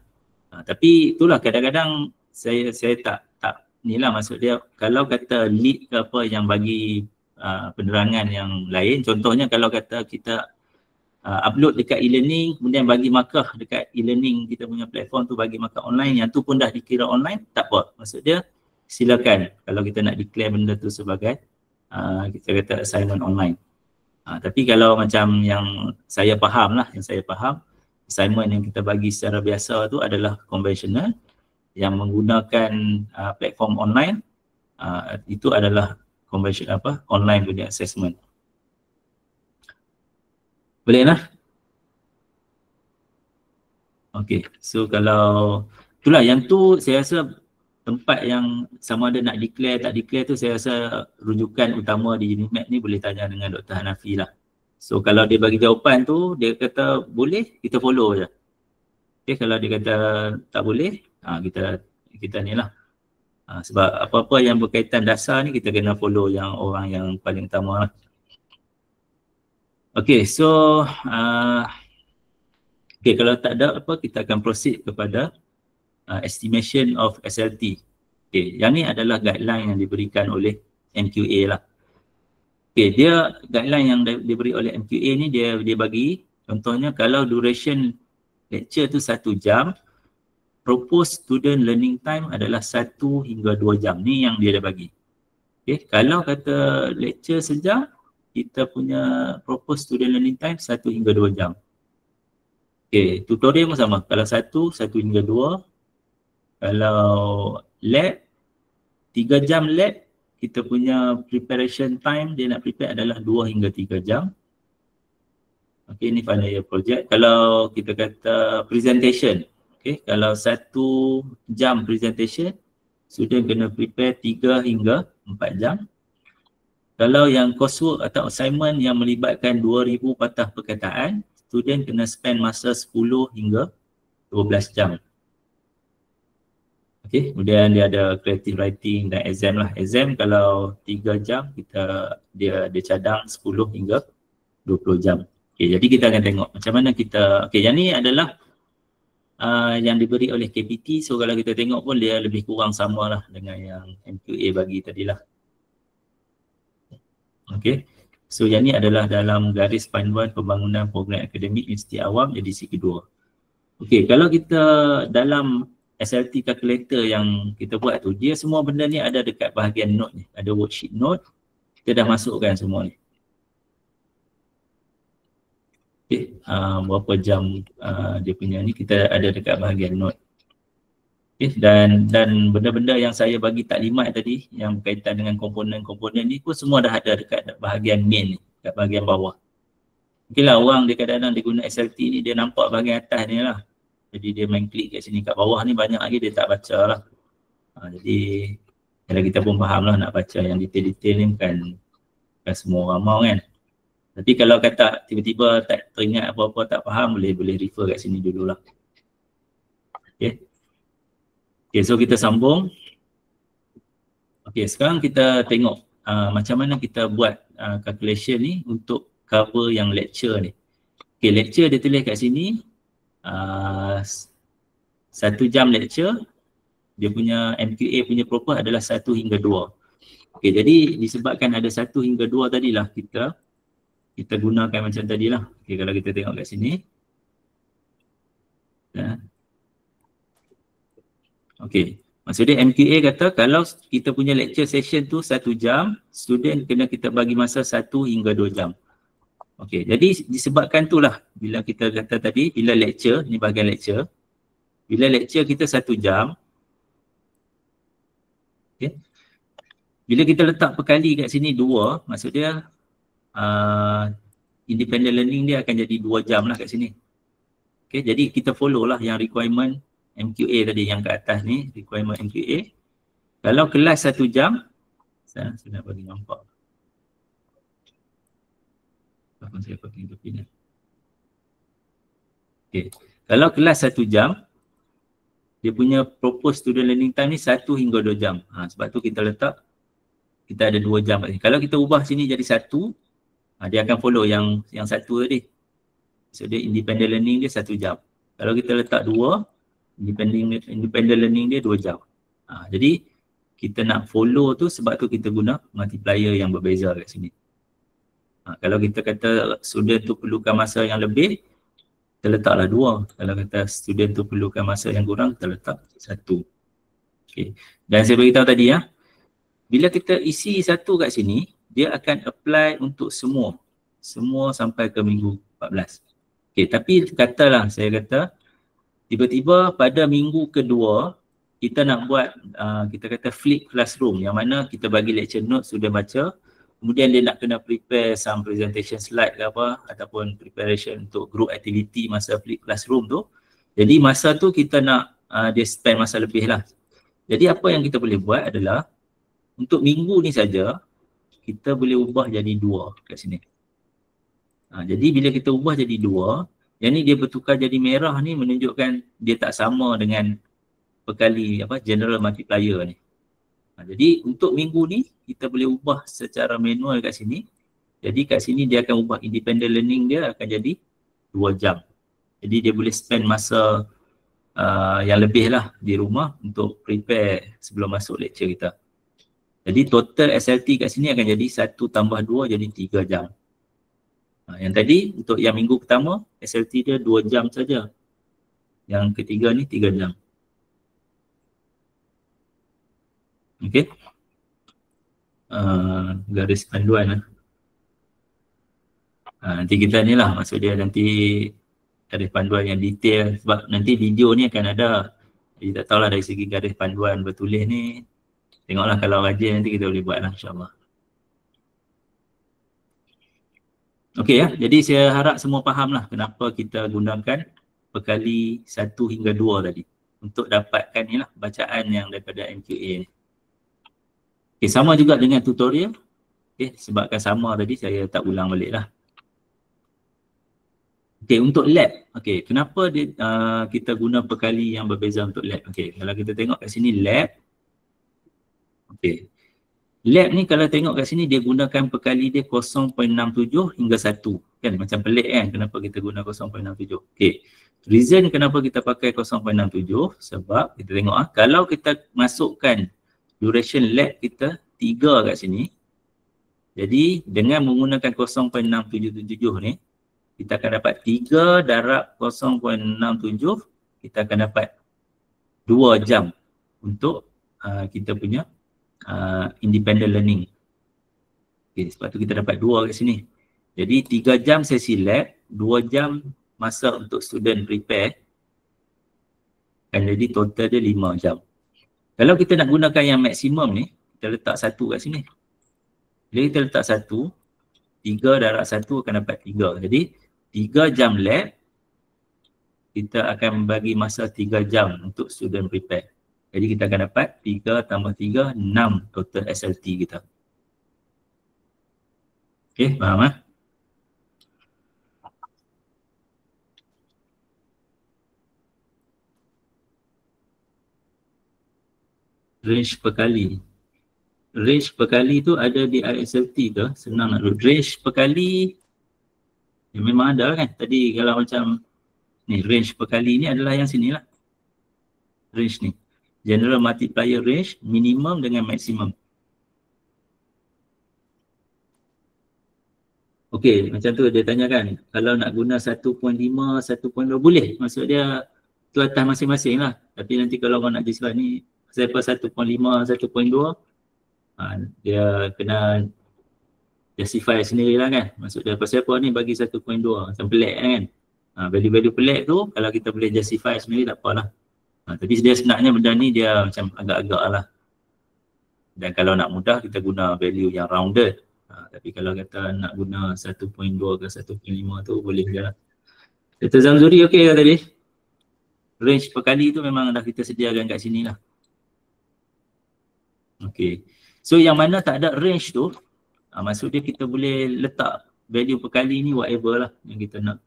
Speaker 1: Tapi itulah kadang-kadang saya tak ni lah, maksud dia kalau kata lead ke apa yang bagi penerangan yang lain, contohnya kalau kata kita upload dekat e-learning, kemudian bagi markah dekat e-learning kita punya platform tu, bagi markah online, yang tu pun dah dikira online, tak apa. Maksud dia silakan kalau kita nak declare benda tu sebagai kita kata assignment online. Tapi kalau macam yang saya faham lah, assignment yang kita bagi secara biasa tu adalah konvensional yang menggunakan platform online, itu adalah conventional online punya assessment. Boleh lah? Okay, so kalau itulah yang tu saya rasa tempat yang sama ada nak declare tak declare tu, saya rasa rujukan utama di Unimap ni boleh tanya dengan Dr. Hanafi lah. So kalau dia bagi jawapan tu, dia kata boleh, kita follow je. Okay, kalau dia kata tak boleh, kita ni lah. Sebab apa-apa yang berkaitan dasar ni kita kena follow yang orang yang paling utama lah. Okay, so okay, kalau tak ada apa, kita akan proceed kepada estimation of SLT. Okay, yang ni adalah guideline yang diberikan oleh MQA lah. Okay, dia guideline yang diberi oleh MQA ni dia bagi, contohnya kalau duration lecture tu 1 jam, proposed student learning time adalah 1 hingga 2 jam. Ni yang dia dah bagi. Okay, kalau kata lecture sejam, kita punya proposed student learning time 1 hingga 2 jam. Okay, tutorial pun sama. Kalau 1 hingga 2. Kalau lab, 3 jam lab, kita punya preparation time dia nak prepare adalah 2 hingga 3 jam. Okay, ini final year project. Kalau kita kata presentation, okay, kalau 1 jam presentation, student kena prepare 3 hingga 4 jam. Kalau yang coursework atau assignment yang melibatkan 2000 patah perkataan, student kena spend masa 10 hingga 12 jam. Okay, kemudian dia ada creative writing dan exam lah. Exam kalau 3 jam, dia cadang 10 hingga 20 jam. Okay, jadi kita akan tengok macam mana kita, okay, yang ni adalah yang diberi oleh KPT. So kalau kita tengok pun dia lebih kurang sama lah dengan yang MQA bagi tadilah. Okay, so yang ni adalah dalam garis panduan pembangunan program akademik Universiti Awam edisi kedua. Okay, kalau kita dalam SLT calculator yang kita buat tu, dia semua benda ni ada dekat bahagian note ni. Ada worksheet note, kita dah masukkan semua ni. Okay, berapa jam dia punya ni kita ada dekat bahagian note. Okay, dan benda-benda yang saya bagi taklimat tadi yang berkaitan dengan komponen-komponen ni pun semua dah ada dekat bahagian main ni, dekat bahagian bawah. Mungkin lah orang dia kadang-kadang dia guna SLT ni, dia nampak bahagian atas ni lah. Jadi dia main klik kat sini, kat bawah ni banyak lagi dia tak baca lah. Jadi Kalau kita pun faham lah nak baca yang detail-detail ni bukan semua orang mau kan. Tapi kalau kata tiba-tiba tak teringat apa-apa, tak faham, boleh refer kat sini dululah. Okay. Okay, so kita sambung. Okay, sekarang kita tengok macam mana kita buat calculation ni untuk cover yang lecture ni. Okay, lecture dia tulis kat sini 1 jam lecture, dia punya MQA punya purpose adalah 1 hingga 2. Okay, jadi disebabkan ada 1 hingga 2 tadilah kita gunakan macam tadilah. Okay, kalau kita tengok kat sini. Okay, maksudnya MQA kata kalau kita punya lecture session tu 1 jam, student kena kita bagi masa 1 hingga 2 jam. Okay, jadi disebabkan itulah bila kita kata tadi, bila lecture, ni bahagian lecture, bila lecture kita 1 jam, okay, bila kita letak perkali kat sini 2, maksud dia independent learning dia akan jadi 2 jam lah kat sini. Okay, jadi kita follow lah yang requirement MQA tadi yang kat atas ni, requirement MQA. Kalau kelas 1 jam, saya nak bagi nampak. Apa saya pakai topi ni. Okay, kalau kelas 1 jam, dia punya proposed student learning time ni 1 hingga 2 jam. Sebab tu kita letak, kita ada 2 jam kat sini. Kalau kita ubah sini jadi 1, dia akan follow yang 1 tadi. So dia independent learning dia 1 jam. Kalau kita letak 2, independent learning dia 2 jam. Jadi kita nak follow tu sebab tu kita guna multiplier yang berbeza kat sini. Kalau kita kata student tu perlukan masa yang lebih, kita letaklah 2. Kalau kata student tu perlukan masa yang kurang, kita letak 1. Okay. Dan saya beritahu tadi bila kita isi 1 kat sini, dia akan apply untuk semua sampai ke minggu 14. Okay, tapi katalah saya kata tiba-tiba pada minggu kedua kita nak buat kita kata flip classroom, yang mana kita bagi lecture note sudah baca, kemudian dia nak kena prepare some presentation slide ke apa, ataupun preparation untuk group activity masa flip classroom tu. Jadi masa tu kita nak dia spend masa lebih lah. Jadi apa yang kita boleh buat adalah untuk minggu ni saja kita boleh ubah jadi 2 kat sini. Jadi bila kita ubah jadi 2, yang ni dia bertukar jadi merah ni menunjukkan dia tak sama dengan perkali general multiplier ni. Jadi untuk minggu ni kita boleh ubah secara manual kat sini. Jadi kat sini dia akan ubah independent learning dia akan jadi 2 jam. Jadi dia boleh spend masa yang lebih lah di rumah untuk prepare sebelum masuk lecture kita. Jadi total SLT kat sini akan jadi 1 tambah 2 jadi 3 jam. Yang tadi untuk yang minggu pertama SLT dia 2 jam saja. Yang ketiga ni 3 jam. Okey. Garis panduan lah. Nanti kita ni lah, maksud dia nanti garis panduan yang detail, sebab nanti video ni akan ada. Jadi tak tahulah dari segi garis panduan bertulis ni, tengoklah kalau rajin nanti kita boleh buat lah insyaAllah. Okey jadi saya harap semua faham lah kenapa kita gunakan perkali 1 hingga 2 tadi untuk dapatkan ni lah bacaan yang daripada MQA ni. Okey, sama juga dengan tutorial. Okey, sebabkan sama tadi saya tak ulang balik lah. Okey, untuk lab. Okey, kenapa kita guna perkali yang berbeza untuk lab? Okey, kalau kita tengok kat sini lab. Okey. Lab ni kalau tengok kat sini dia gunakan perkali dia 0.67 hingga 1. Kan macam pelik kan kenapa kita guna 0.67. Okey. Reason kenapa kita pakai 0.67 sebab kita tengok kalau kita masukkan duration lab kita 3 kat sini. Jadi dengan menggunakan 0.677 ni kita akan dapat 3 darab 0.67, kita akan dapat 2 jam untuk kita punya independent learning. Okay, sebab tu kita dapat 2 kat sini. Jadi 3 jam sesi lab, 2 jam masa untuk student prepare. Dan jadi total dia 5 jam. Kalau kita nak gunakan yang maksimum ni, kita letak 1 kat sini. Bila kita letak 1, 3 darab 1 akan dapat 3. Jadi 3 jam lab, kita akan bagi masa 3 jam untuk student prepare. Jadi kita akan dapat 3 tambah 3, 6 total SLT kita. Okay, faham eh? Range per kali. Range per kali tu ada di ISLT ke? Senang nak duduk. Range per kali ya memang ada kan. Tadi kalau macam ni, range per kali ni adalah yang sini lah. Range ni. General multiplier range, minimum dengan maksimum. Okey, macam tu dia tanyakan. Kalau nak guna 1.5, 1.2 boleh. Maksud dia tu atas masing-masing lah. Tapi nanti kalau orang nak discount ni, siapa 1.5, 1.2, dia kena justify sendiri lah kan. Maksud dia siapa ni bagi 1.2, macam pelik kan. Value-value pelik tu kalau kita boleh justify sendiri tak apalah. Tapi dia sebenarnya benda ni dia macam agak-agak lah. Dan kalau nak mudah kita guna value yang rounded. Tapi kalau kata nak guna 1.2 ke 1.5 tu boleh je lah. Dr. Zamzuri okey ke tadi? Range per kali tu memang dah kita sediakan kat sini lah. Okey. So yang mana tak ada range tu, maksud dia kita boleh letak value per kali ni whatever lah yang kita nak.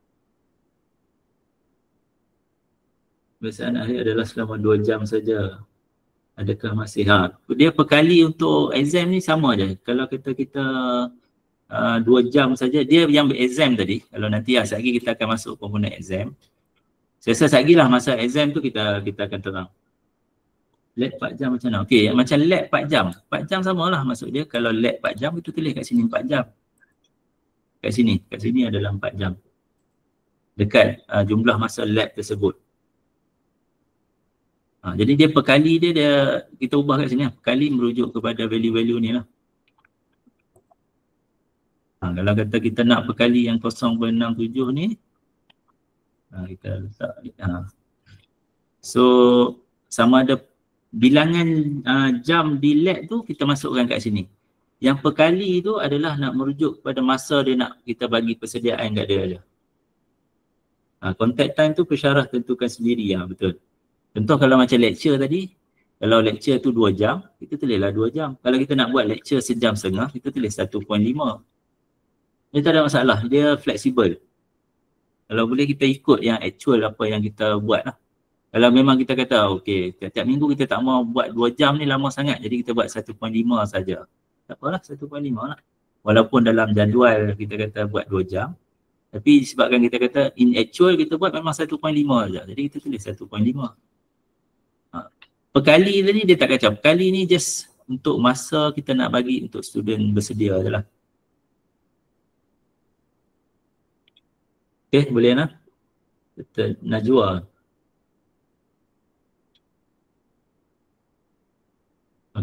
Speaker 1: Biasaan akhir adalah selama 2 jam saja. Adakah masih? Dia per kali untuk exam ni sama je. Kalau kita 2 jam saja, dia yang exam tadi. Kalau nanti sekejap lagi kita akan masuk komponen exam. Saya rasa sekejap lagi lah masa exam tu kita akan terang. Lab 4 jam macam mana? Okey, macam lab 4 jam. 4 jam samalah maksud dia. Kalau lab 4 jam kita tulis kat sini 4 jam. Kat sini adalah 4 jam. Dekat jumlah masa lab tersebut. Jadi dia per kali dia kita ubah kat sini lah. Per kali merujuk kepada value-value ni lah. Kalau kata kita nak per kali yang 0.67 ni, kita letak. So sama ada bilangan jam di lab tu kita masukkan kat sini. Yang per kali tu adalah nak merujuk kepada masa dia nak kita bagi persediaan kat dia aja. Contact time tu pensyarah tentukan sendiri, betul. Contoh kalau macam lecture tadi, kalau lecture tu 2 jam, kita tulislah 2 jam. Kalau kita nak buat lecture sejam setengah, kita tulis 1.5. Dia tak ada masalah, dia fleksibel. Kalau boleh kita ikut yang actual apa yang kita buat lah. Kalau memang kita kata, okey, tiap-tiap minggu kita tak mau buat 2 jam ni lama sangat, jadi kita buat 1.5 saja. Tak apalah, 1.5 lah. Walaupun dalam jadual kita kata buat 2 jam, tapi sebabkan kita kata in actual kita buat memang 1.5 saja. Jadi kita tulis 1.5. Per kali tadi dia tak kacau. Per kali ni just untuk masa kita nak bagi untuk student bersedia je lah. Okay, boleh nak? Betul, Najwa.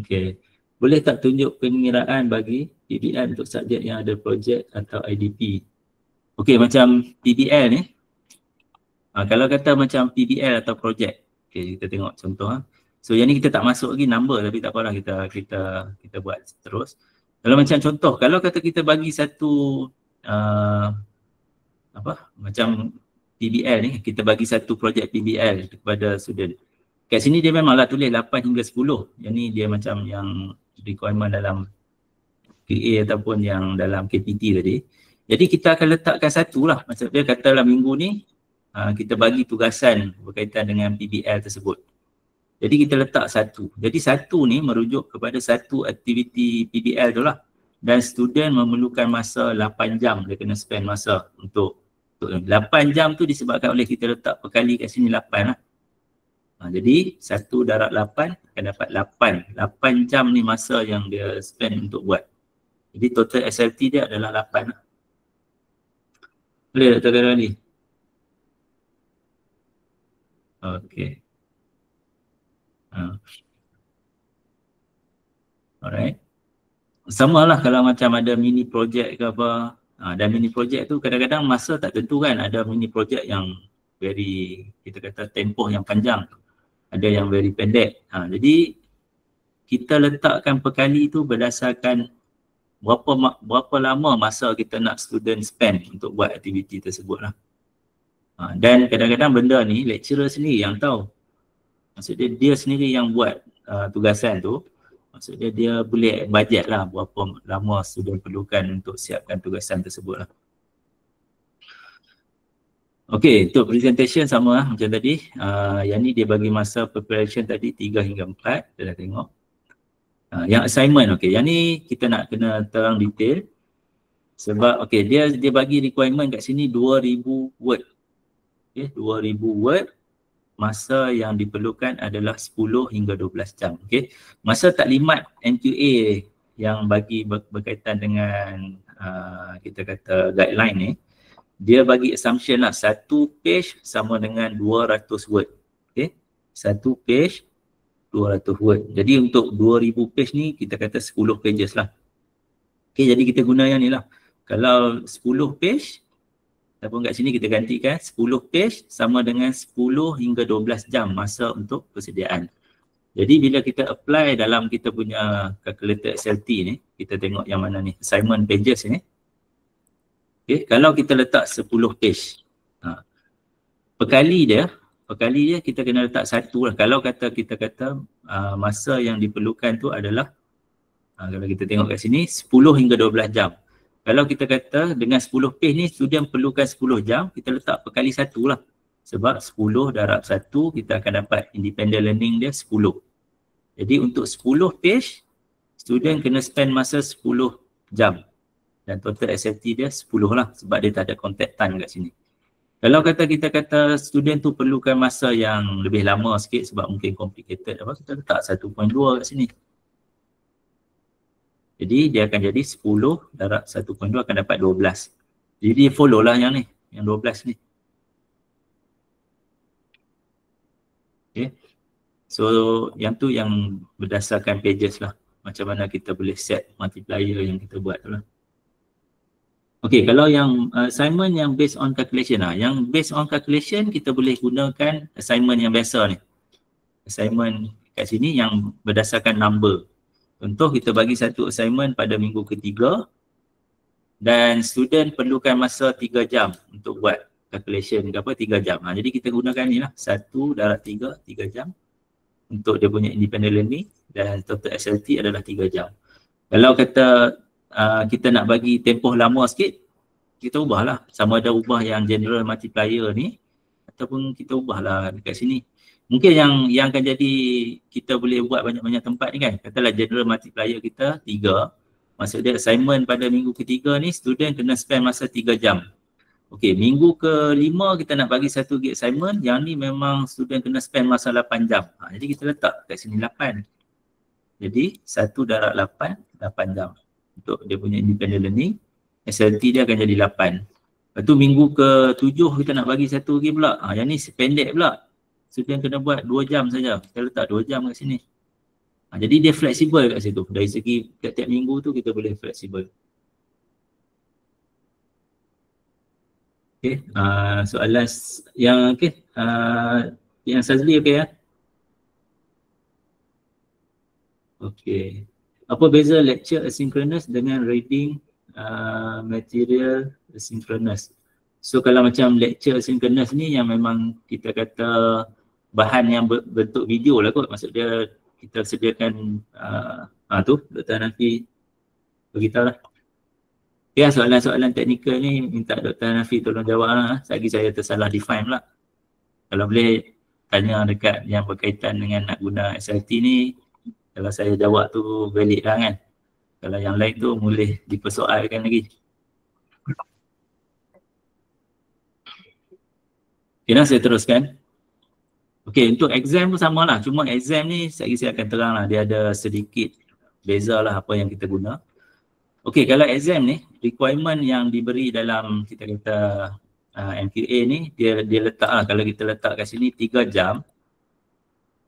Speaker 1: Okay. Boleh tak tunjuk pengiraan bagi PBL untuk subjek yang ada projek atau IDP? Okay, macam PBL ni. Kalau kata macam PBL atau projek. Okay, kita tengok contoh. So yang ni kita tak masuk lagi number, tapi tak apalah kita buat terus. Kalau macam contoh, kalau kata kita bagi satu macam PBL ni, kita bagi satu projek PBL kepada student. Kat sini dia memanglah tulis 8 hingga 10. Yang ni dia macam yang requirement dalam KA ataupun yang dalam KPT tadi. Jadi kita akan letakkan satu lah. Maksud dia kata dalam minggu ni kita bagi tugasan berkaitan dengan PBL tersebut. Jadi kita letak satu. Jadi satu ni merujuk kepada satu aktiviti PBL tu lah. Dan student memerlukan masa 8 jam. Dia kena spend masa untuk 8 jam tu disebabkan oleh kita letak per kali kat sini 8 lah. Jadi 1 darab 8 akan dapat 8. 8 jam ni masa yang dia spend untuk buat. Jadi total SLT dia adalah 8 lah. Boleh tak tekan lagi? Okay. Alright. Sama lah kalau macam ada mini project ke apa. Dan mini project tu kadang-kadang masa tak tentu kan. Ada mini project yang very, kita kata tempoh yang panjang. Ada yang very pendek. Jadi kita letakkan per kali tu berdasarkan berapa lama masa kita nak student spend untuk buat aktiviti tersebut lah. Dan kadang-kadang benda ni lecturer sendiri yang tahu. Maksudnya dia sendiri yang buat tugasan tu. Maksudnya dia boleh bajet lah berapa lama student perlukan untuk siapkan tugasan tersebut lah. Okey, untuk presentation sama lah macam tadi. Yang ni dia bagi masa preparation tadi 3 hingga 4, kita dah tengok. Yang assignment, okey, yang ni kita nak kena terang detail. Sebab okey, dia bagi requirement kat sini 2000 word. Okey, 2000 word. Masa yang diperlukan adalah 10 hingga 12 jam. Okey. Masa taklimat NQA yang bagi berkaitan dengan kita kata guideline ni, dia bagi assumption lah satu page sama dengan 200 word. Okey. Satu page 200 word. Jadi untuk 2000 page ni kita kata 10 pages lah. Okey, jadi kita guna yang ni lah. Kalau 10 page ataupun kat sini kita gantikan 10 page sama dengan 10 hingga 12 jam masa untuk persediaan. Jadi bila kita apply dalam kita punya calculator SLT ni, kita tengok yang mana ni, assignment pages ni. Okay, kalau kita letak 10 page, perkali dia kita kena letak satu lah. Kalau kita kata masa yang diperlukan tu adalah, kalau kita tengok kat sini 10 hingga 12 jam. Kalau kita kata dengan 10 page ni student perlukan 10 jam, kita letak perkali 1 lah. Sebab 10 darab 1 kita akan dapat independent learning dia 10. Jadi untuk 10 page, student kena spend masa 10 jam. Dan total SLT dia 10 lah sebab dia tak ada contact time kat sini. Kalau kita kata student tu perlukan masa yang lebih lama sikit sebab mungkin complicated, kita letak 1.2 kat sini. Jadi dia akan jadi 10 darab 1.2 akan dapat 12. Jadi dia follow lah yang ni, yang 12 ni. Okay. So yang tu yang berdasarkan pages lah. Macam mana kita boleh set multiplier yang kita buat tu lah. Okay, kalau yang assignment yang based on calculation lah. Yang based on calculation kita boleh gunakan assignment yang biasa ni. Assignment kat sini yang berdasarkan number. Contoh kita bagi satu assignment pada minggu ketiga dan student perlukan masa 3 jam untuk buat calculation ke apa 3 jam. Jadi kita gunakan ni lah 1 darab 3 jam untuk dia punya independent learning dan total SLT adalah 3 jam. Kalau kata kita nak bagi tempoh lama sikit, kita ubahlah. Sama ada ubah yang general multiplier ni ataupun kita ubahlah dekat sini. Mungkin yang akan jadi kita boleh buat banyak-banyak tempat ni kan. Katalah general multiplier kita 3. Maksud dia assignment pada minggu ketiga ni student kena spend masa 3 jam. Okey, minggu ke-5 kita nak bagi satu lagi assignment. Yang ni memang student kena spend masa 8 jam. Jadi kita letak kat sini 8. Jadi 1 darab 8 jam. Untuk dia punya independent learning. SLT dia akan jadi 8. Lepas tu minggu ke-7 kita nak bagi satu lagi pula. Yang ni pendek pula. Student kena buat 2 jam saja. Kita letak 2 jam kat sini. Jadi dia fleksibel kat situ. Dari segi tiap-tiap minggu tu kita boleh fleksibel. Okay. Soalan yang yang Sazli okey ya? Okey. Apa beza lecture asynchronous dengan reading material asynchronous? So kalau macam lecture asynchronous ni yang memang kita kata bahan yang bentuk video lah kot. Maksud dia kita sediakan tu Dr. Hanafi beritahu lah. Ya, soalan-soalan teknikal ni minta Dr. Hanafi tolong jawab lah. Selagi saya tersalah define lah. Kalau boleh tanya dekat yang berkaitan dengan nak guna SLT ni, kalau saya jawab tu valid lah kan. Kalau yang lain tu boleh dipersoalkan lagi. Okay, saya teruskan. Okey, untuk exam pun sama lah. Cuma exam ni saya akan terang lah. Dia ada sedikit beza lah apa yang kita guna. Okey, kalau exam ni, requirement yang diberi dalam kita kata MQA ni, dia letak lah. Kalau kita letak kat sini 3 jam.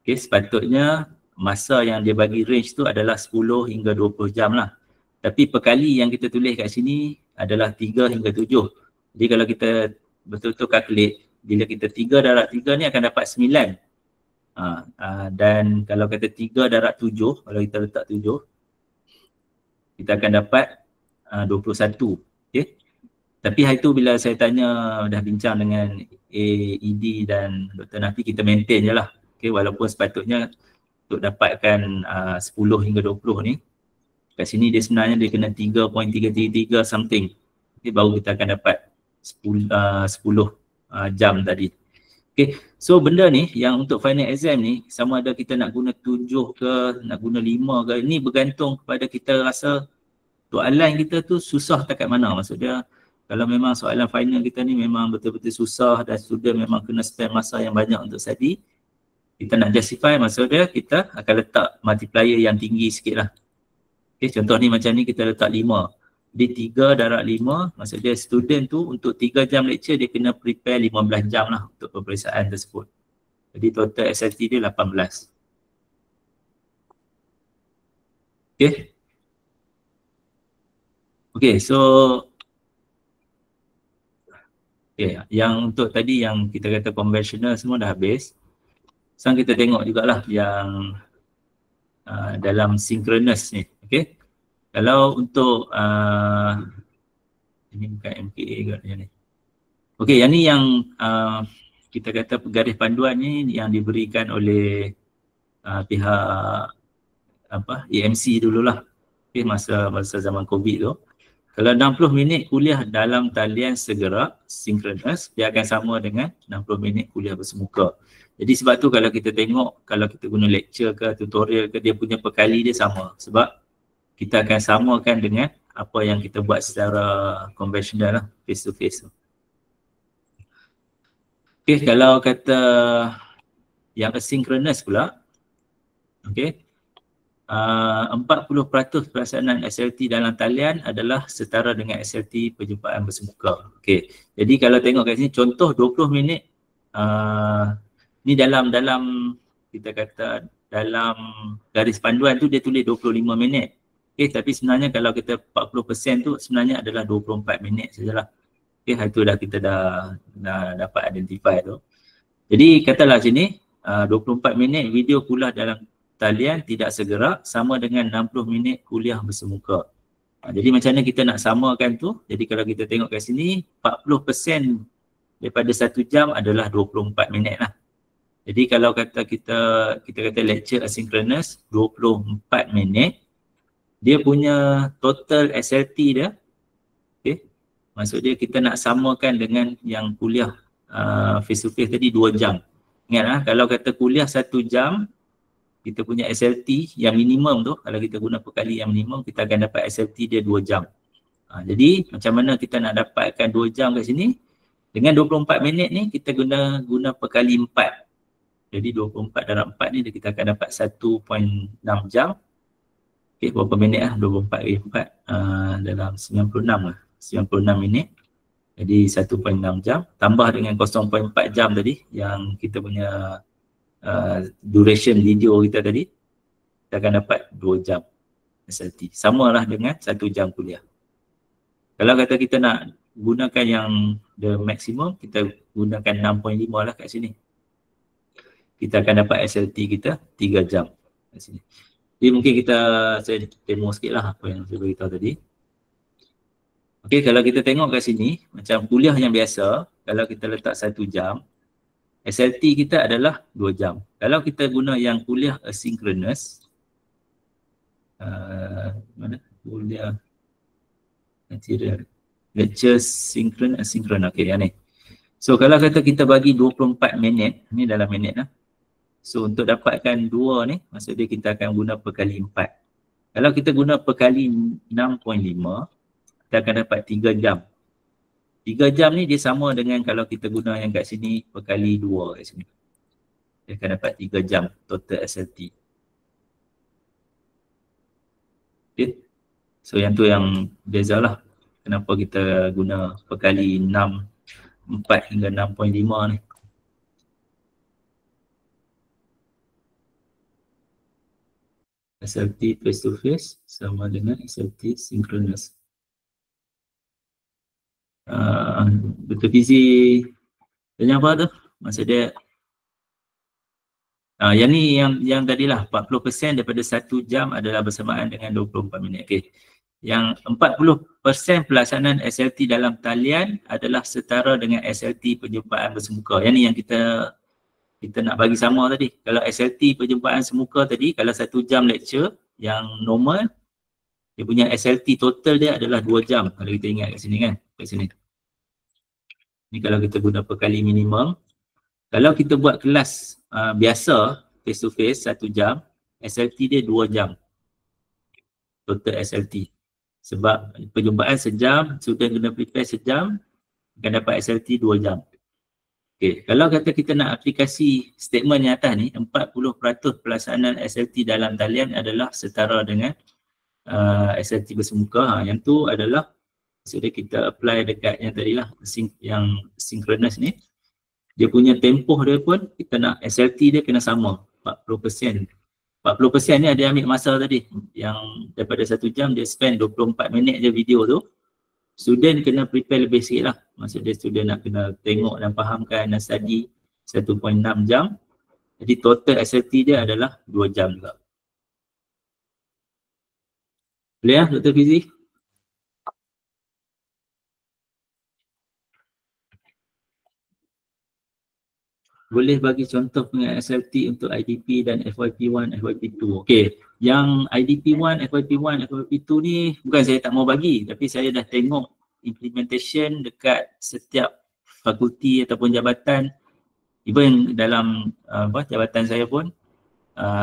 Speaker 1: Okey, sepatutnya masa yang dia bagi range tu adalah 10 hingga 20 jam lah. Tapi perkali yang kita tulis kat sini adalah 3 hingga 7. Jadi kalau kita betul-betul calculate, bila kita 3 darab 3 ni akan dapat 9. Dan kalau kata 3 darab 7, kalau kita letak 7, kita akan dapat 21. Okay? Tapi hari tu bila saya tanya, dah bincang dengan AED dan Dr. Nafi, kita maintain je lah. Okay, walaupun sepatutnya untuk dapatkan 10 hingga 20 ni, kat sini dia sebenarnya dia kena 3.333 something. Okay, baru kita akan dapat 10 jam tadi. Okay, so benda ni yang untuk final exam ni, sama ada kita nak guna 7 ke, nak guna 5 ke, ni bergantung kepada kita rasa soalan kita tu susah takat mana. Maksud dia, kalau memang soalan final kita ni memang betul-betul susah dan student memang kena spend masa yang banyak untuk study, kita nak justify, maksud dia kita akan letak multiplier yang tinggi sikit lah. Okay, contoh ni macam ni kita letak 5. Jadi 3 darab 5, maksud dia student tu untuk 3 jam lecture dia kena prepare 15 jam lah untuk peperiksaan tersebut. Jadi total SLT dia 18. Okay. Okay, so okay, yang untuk tadi yang kita kata konvensional semua dah habis. Sekarang kita tengok jugalah yang dalam synchronous ni. Okay. Kalau untuk ini bukan MKA kot yang ni. Okey, yang ni yang kita kata garis panduan ni yang diberikan oleh pihak AMC dululah. Okey, masa zaman Covid tu. Kalau 60 minit kuliah dalam talian segerak synchronous, dia akan sama dengan 60 minit kuliah bersemuka. Jadi sebab tu kalau kita tengok, kalau kita guna lecture ke tutorial ke, dia punya perkali dia sama. Sebab kita akan samakan dengan apa yang kita buat secara konvensional lah, face to face. Okay, kalau kata yang asynchronous pula, okay, 40% pelaksanaan SLT dalam talian adalah setara dengan SLT perjumpaan bersemuka. Okay, jadi kalau tengok kat sini contoh 20 minit, ni dalam kita kata dalam garis panduan tu dia tulis 25 minit. Okay, tapi sebenarnya kalau kita 40% tu sebenarnya adalah 24 minit sajalah. Okay, itu dah kita dah dapat identify tu. Jadi katalah sini 24 minit video kuliah dalam talian tidak segerak sama dengan 60 minit kuliah bersemuka. Jadi macam mana kita nak samakan tu? Jadi kalau kita tengok kat sini 40% daripada 1 jam adalah 24 minit lah. Jadi kalau kata kita kata lecture asynchronous 24 minit, dia punya total SLT dia, okay, maksud dia kita nak samakan dengan yang kuliah face to face tadi 2 jam. Ingatlah kalau kata kuliah 1 jam, kita punya SLT yang minimum tu, kalau kita guna perkali yang minimum, kita akan dapat SLT dia 2 jam. Jadi macam mana kita nak dapatkan 2 jam kat sini? Dengan 24 minit ni kita guna perkali 4. Jadi 24 darab 4 ni kita akan dapat 1.6 jam. Okay, berapa minit lah? 24 kali 4 dalam 96 lah. 96 minit. Jadi 1.6 jam. Tambah dengan 0.4 jam tadi yang kita punya duration video kita tadi. Kita akan dapat 2 jam SLT. Sama lah dengan 1 jam kuliah. Kalau kata kita nak gunakan yang the maximum, kita gunakan 6.5 lah kat sini. Kita akan dapat SLT kita 3 jam kat sini. Jadi mungkin saya demo sikit lah apa yang saya beritahu tadi. Okey, kalau kita tengok kat sini, macam kuliah yang biasa, kalau kita letak 1 jam, SLT kita adalah 2 jam. Kalau kita guna yang kuliah asynchronous, mana? Kuliah material, lecture synchronous, asynchronous, okey yang ni. So kalau kata kita bagi 24 minit, ni dalam minit lah. So untuk dapatkan 2 ni, maksud dia kita akan guna perkali 4. Kalau kita guna perkali 6.5, kita akan dapat 3 jam. 3 jam ni dia sama dengan kalau kita guna yang kat sini perkali 2 kat sini. Dia akan dapat 3 jam total SLT. Okay. So yang tu yang beza lah. Kenapa kita guna perkali 4 hingga 6.5 ni. SLT face to face sama dengan SLT synchronous. Betul fizi tanya apa tu? Maksud dia yang ni yang tadilah 40% daripada 1 jam adalah bersamaan dengan 24 minit. Okey. Yang 40% pelaksanaan SLT dalam talian adalah setara dengan SLT perjumpaan bersemuka. Yang ni yang kita kita nak bagi sama tadi. Kalau SLT perjumpaan semuka tadi, kalau 1 jam lecture yang normal, dia punya SLT total dia adalah 2 jam. Kalau kita ingat kat sini kan, kat sini. Ni kalau kita guna per kali minimum. Kalau kita buat kelas biasa, face to face 1 jam, SLT dia 2 jam. Total SLT. Sebab perjumpaan sejam, student kena prepare sejam, akan dapat SLT 2 jam. Okay. Kalau kata kita nak aplikasi statement yang atas ni, 40% pelaksanaan SLT dalam talian adalah setara dengan SLT bersemuka. Yang tu adalah maksudnya kita apply dekat yang tadi lah, yang synchronous ni. Dia punya tempoh dia pun, kita nak SLT dia kena sama, 40%. 40% ni ada ambil masa tadi, yang daripada 1 jam dia spend 24 minit je video tu. Student kena prepare lebih sikit lah. Maksudnya student nak kena tengok dan fahamkan dan study 1.6 jam. Jadi total SLT dia adalah 2 jam juga. Boleh lah Dr. Fizi? Boleh bagi contoh penggunaan SLT untuk IDP dan FYP1, FYP2. Okey, yang IDP1, FYP1, FYP2 ni bukan saya tak mau bagi, tapi saya dah tengok implementation dekat setiap fakulti ataupun jabatan, even dalam jabatan saya pun,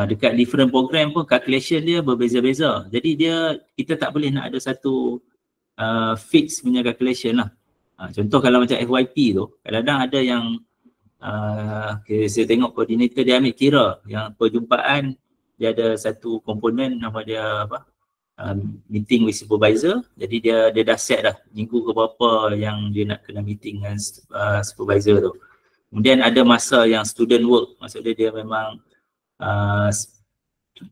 Speaker 1: dekat different program pun calculation dia berbeza-beza. Jadi kita tak boleh nak ada satu fix punya calculation lah. Contoh kalau macam FYP tu, kadang-kadang ada yang okay, saya tengok koordinator dia ambil kira yang perjumpaan dia ada satu komponen nama dia meeting with supervisor. Jadi dia dah set dah minggu ke berapa yang dia nak kena meeting dengan supervisor tu. Kemudian ada masa yang student work, maksudnya dia memang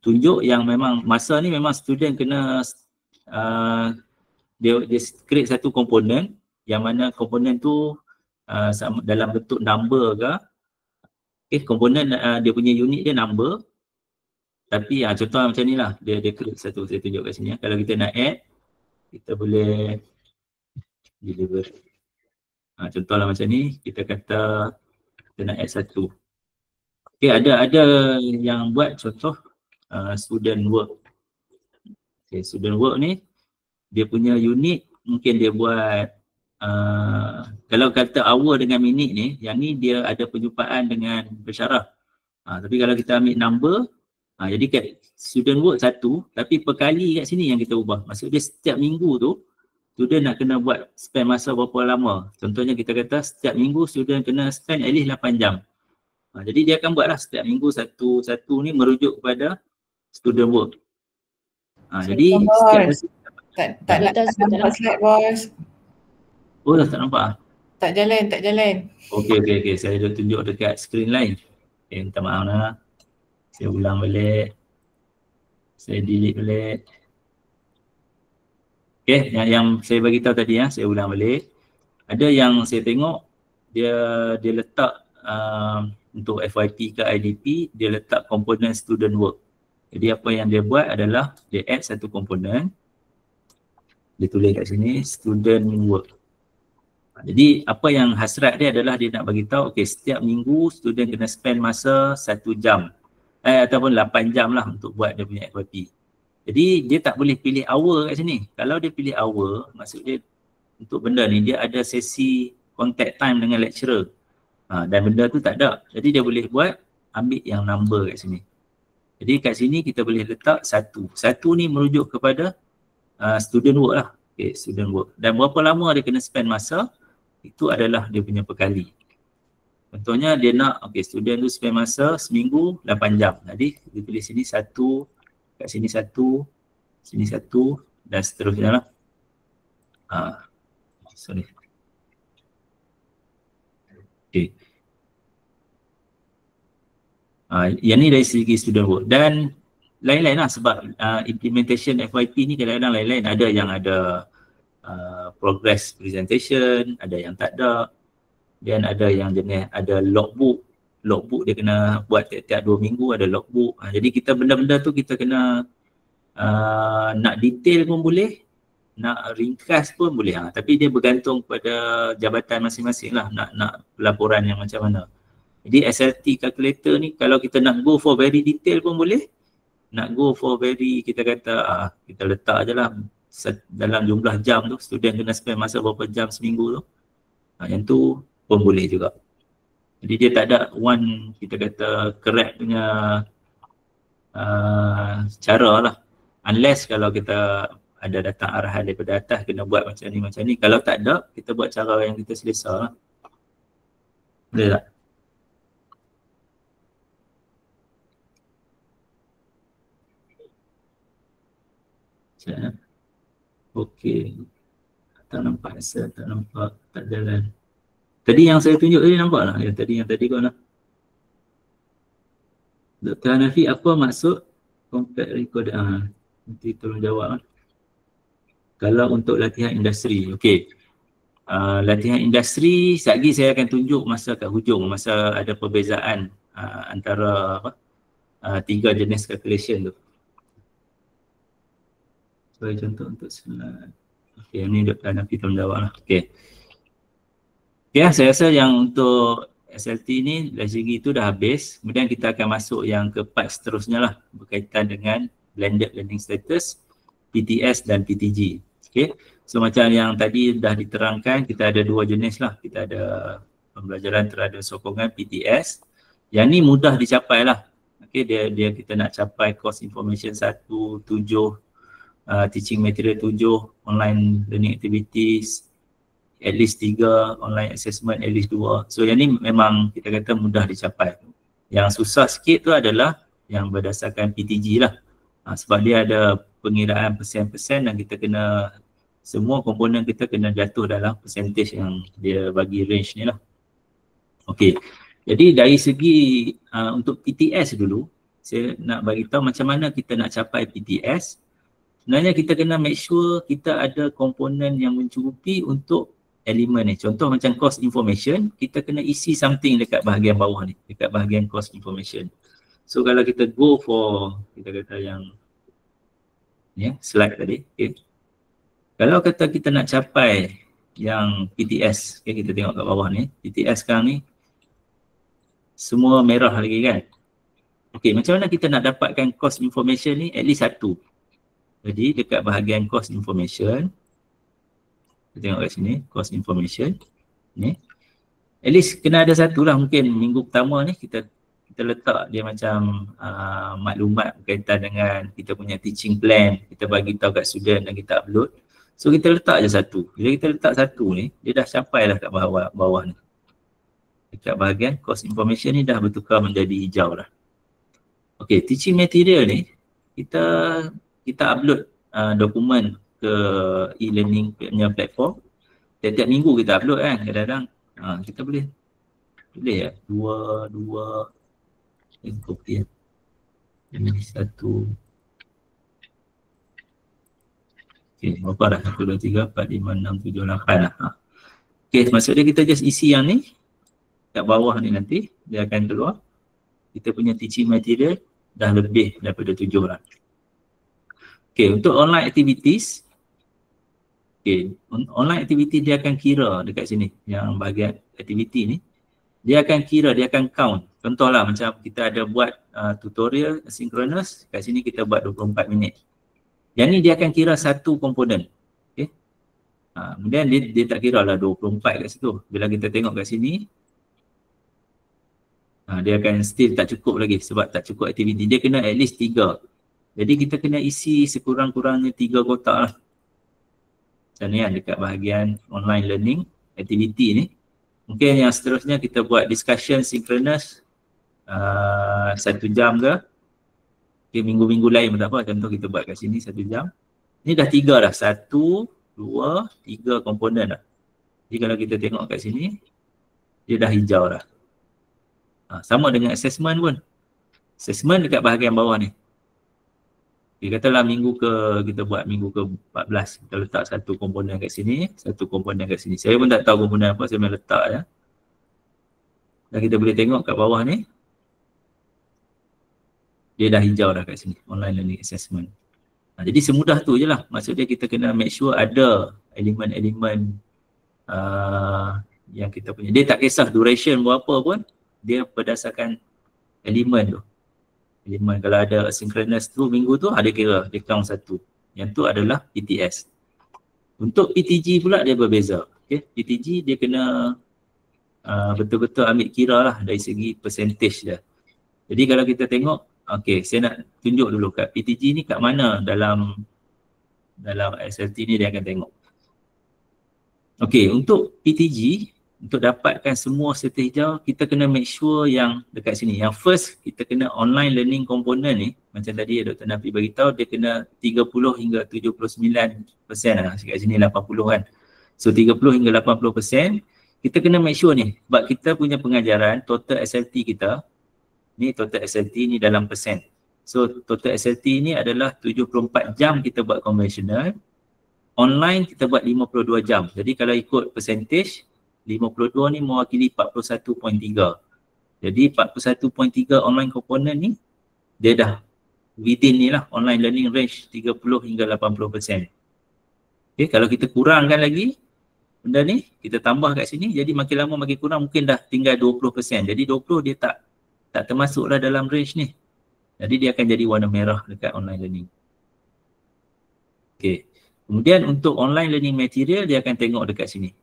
Speaker 1: tunjuk yang memang masa ni memang student kena dia create satu komponen yang mana komponen tu dalam bentuk number ke, komponen dia punya unit dia number, tapi contoh macam ni lah, dia create satu, saya tunjuk kat sini. Kalau kita nak add, kita boleh deliver. Contohlah macam ni, kita kata kita nak add satu. Okay, ada yang buat contoh student work. Okay, student work ni dia punya unit mungkin dia buat kalau kata hour dengan minit ni, yang ni dia ada perjumpaan dengan bersyarah. Tapi kalau kita ambil number, jadi kat student work satu, tapi per kali kat sini yang kita ubah. Maksudnya setiap minggu tu, student nak kena buat spend masa berapa lama. Contohnya kita kata setiap minggu student kena spend at least 8 jam. Jadi dia akan buatlah setiap minggu satu ni merujuk kepada student work. Jadi setiap
Speaker 4: tak slide bos.
Speaker 1: Oh, tak nampak?
Speaker 4: Tak jalan.
Speaker 1: Okey. Saya dah tunjuk dekat skrin lain. Okay, minta maaf lah. Saya ulang balik. Saya delete balik. Okay, yang saya bagi tahu tadi saya ulang balik. Ada yang saya tengok dia letak untuk FYP ke IDP, dia letak komponen student work. Jadi apa yang dia buat adalah dia add satu komponen. Dia tulis kat sini student work. Jadi apa yang hasrat dia adalah dia nak bagi tahu, okey, setiap minggu student kena spend masa 1 jam ataupun 8 jam lah untuk buat dia punya FYP. Jadi dia tak boleh pilih hour kat sini. Kalau dia pilih hour, maksud dia untuk benda ni dia ada sesi contact time dengan lecturer. Dan benda tu tak ada. Jadi dia boleh buat ambil yang number kat sini. Jadi kat sini kita boleh letak satu. Satu ni merujuk kepada student work lah. Okay, student work. Dan berapa lama dia kena spend masa, itu adalah dia punya perkali. Contohnya dia nak, student tu spend masa seminggu 8 jam. Jadi dia pilih sini satu, kat sini satu, dan seterusnya lah. Sorry. Okay. Yang ni dari segi student work. Dan lain-lain lah sebab implementation FYP ni kadang-kadang lain-lain. Ada yang ada progress presentation, ada yang tak ada. Dan ada yang jenis ada logbook. Logbook dia kena buat tiap-tiap 2 minggu ada logbook. Jadi kita benda-benda tu kita kena nak detail pun boleh, nak ringkas pun boleh. Tapi dia bergantung pada jabatan masing-masing lah nak laporan yang macam mana. Jadi SLT calculator ni kalau kita nak go for very detail pun boleh. Nak go for very, kita kata kita letak je lah dalam jumlah jam tu, student kena spend masa berapa jam seminggu tu. Yang tu pun boleh juga. Jadi dia tak ada one, kita kata correct punya cara lah. Unless kalau kita ada datang arahan daripada atas kena buat macam ni. Kalau tak ada, kita buat cara yang kita selesa lah. Boleh tak? Okey. Tak nampak rasa, tak nampak, tak jalan. Tadi yang saya tunjuk tadi nampak lah? Yang tadi kau nak. Dr. Hanafi, apa maksud compact record? Nanti tolong jawab lah. Kalau untuk latihan industri, okey. Latihan industri, sekejap lagi saya akan tunjuk masa kat hujung, masa ada perbezaan antara tiga jenis calculation tu. Sebagai contoh untuk slide. Okey, ni Dr. Hanafi tolong jawab lah. Okey. Okay, saya rasa yang untuk SLT ni dari segi itu dah habis. Kemudian kita akan masuk yang ke part seterusnya lah, berkaitan dengan blended learning status, PTS dan PTG. Okay. So macam yang tadi dah diterangkan, kita ada dua jenis lah. Kita ada pembelajaran terhadap sokongan PTS. Yang ni mudah dicapai lah. Okay, dia kita nak capai course information 1, 7, teaching material 7, online learning activities, at least 3, online assessment at least 2. So yang ni memang kita kata mudah dicapai. Yang susah sikit tu adalah yang berdasarkan PTG lah. Sebab dia ada pengiraan persen-persen dan kita kena, semua komponen kita kena jatuh dalam percentage yang dia bagi range ni lah. Okey, jadi dari segi untuk PTS dulu, saya nak bagi tahu macam mana kita nak capai PTS. Sebenarnya kita kena make sure kita ada komponen yang mencukupi untuk elemen ni. Contoh macam course information, kita kena isi something dekat bahagian bawah ni, dekat bahagian course information. So kalau kita go for, kita kata yang slide tadi, okay. Kalau kata kita nak capai yang PTS, okay, kita tengok kat bawah ni, PTS sekarang ni semua merah lagi kan. Okay, macam mana kita nak dapatkan course information ni? At least satu. Jadi dekat bahagian course information, kita tengok kat sini, course information ni, at least kena ada satu lah. Mungkin minggu pertama ni kita letak dia macam maklumat berkaitan dengan kita punya teaching plan, kita bagi tahu kat student dan kita upload. So kita letak je satu. Bila kita letak satu ni, dia dah sampai lah kat bawah ni. Dekat bahagian course information ni dah bertukar menjadi hijau lah. Okay, teaching material ni, kita upload dokumen ke e-learning punya platform. Tiap-tiap minggu kita upload kan, kadang-kadang kita boleh ya, dua kopi ya. Ini satu. Okey, berapa dah? 1, 2, 3, 4, 5, 6, 7, 8 lah. Okey, maksudnya kita just isi yang ni kat bawah ni, nanti dia akan keluar. Kita punya teaching material dah lebih daripada 7 lah. Okay, untuk online activities, okay, online activity dia akan kira dekat sini, yang bahagian activity ni, dia akan kira, dia akan count. Contohlah macam kita ada buat tutorial asynchronous, kat sini kita buat 24 minit. Yang ni dia akan kira satu komponen. Okay. Kemudian dia tak kira lah 24 kat situ. Bila kita tengok kat sini, dia akan still tak cukup lagi sebab tak cukup aktiviti. Dia kena at least 3. Jadi kita kena isi sekurang-kurangnya 3 kotak lah. Macam ni kan dekat bahagian online learning activity ni. Mungkin yang seterusnya kita buat discussion synchronous 1 jam ke. Okay, minggu-minggu lain pun tak apa. Contoh kita buat kat sini 1 jam. Ni dah 3 dah. 1, 2, 3 komponen dah. Jadi kalau kita tengok kat sini, dia dah hijau dah. Sama dengan assessment pun. Assessment dekat bahagian bawah ni. Okay, katalah kita buat minggu ke 14. Kita letak satu komponen kat sini, satu komponen kat sini. Saya pun tak tahu komponen apa, saya main letak je. Dan kita boleh tengok kat bawah ni, dia dah hijau dah kat sini, online learning assessment. Jadi semudah tu je lah. Maksudnya kita kena make sure ada elemen-elemen yang kita punya. Dia tak kisah duration berapa pun, dia berdasarkan elemen tu. Elemen kalau ada asynchronous tu minggu tu ada kira dia count satu. Yang tu adalah PTS. Untuk PTG pula dia berbeza. Okay? PTG dia kena betul-betul ambil kira lah dari segi percentage dia. Jadi kalau kita tengok, okay, saya nak tunjuk dulu kat PTG ni kat mana dalam SLT ni dia akan tengok. Okay, untuk PTG, untuk dapatkan semua serta hijau, kita kena make sure yang dekat sini. Yang first, kita kena online learning component ni, macam tadi Dr. Nafi beritahu, dia kena 30 hingga 79% lah, kat sini 80 kan. So 30 hingga 80%, kita kena make sure ni, sebab kita punya pengajaran, total SLT kita, ni total SLT ni dalam persen. So total SLT ni adalah 74 jam kita buat konvensional, online kita buat 52 jam. Jadi kalau ikut percentage, 52 ni mewakili 41.3. Jadi 41.3 online component ni, dia dah within ni lah, online learning range 30 hingga 80%. Okay, kalau kita kurangkan lagi, benda ni, kita tambah kat sini, jadi makin lama makin kurang, mungkin dah tinggal 20%. Jadi 20 dia tak termasuklah dalam range ni. Jadi dia akan jadi warna merah dekat online learning. Okay. Kemudian untuk online learning material, dia akan tengok dekat sini.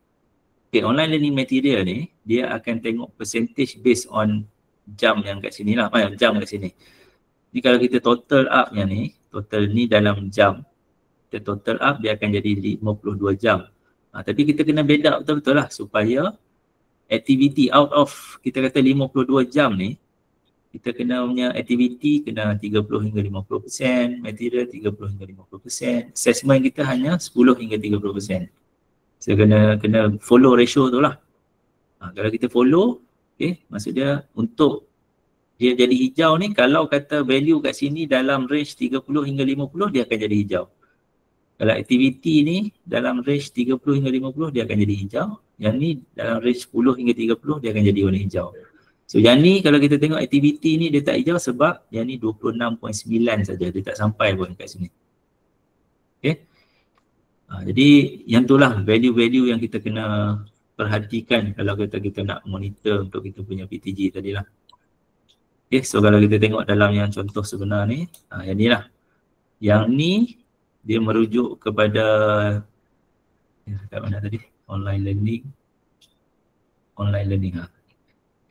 Speaker 1: Okay, online learning material ni, dia akan tengok percentage based on jam yang kat sini lah, jam kat sini. Jadi kalau kita total up yang ni, total ni dalam jam, kita total up dia akan jadi 52 jam. Tapi kita kena beda betul-betul lah supaya activity out of kita kata 52 jam ni, kita kena punya activity kena 30 hingga 50%, material 30 hingga 50%, assessment kita hanya 10 hingga 30%. So kena follow ratio tu lah. Kalau kita follow, okay, maksud dia untuk dia jadi hijau ni, kalau kata value kat sini dalam range 30 hingga 50, dia akan jadi hijau. Kalau aktiviti ni dalam range 30 hingga 50, dia akan jadi hijau. Yang ni dalam range 10 hingga 30, dia akan jadi warna hijau. So yang ni kalau kita tengok aktiviti ni dia tak hijau sebab yang ni 26.9 saja, dia tak sampai pun kat sini. Okay. Jadi yang itulah value-value yang kita kena perhatikan kalau kita nak monitor untuk kita punya PTG tadi lah. Okay, so kalau kita tengok dalam yang contoh sebenar ni, yang ni lah. Yang ni dia merujuk kepada kat mana tadi? Online learning.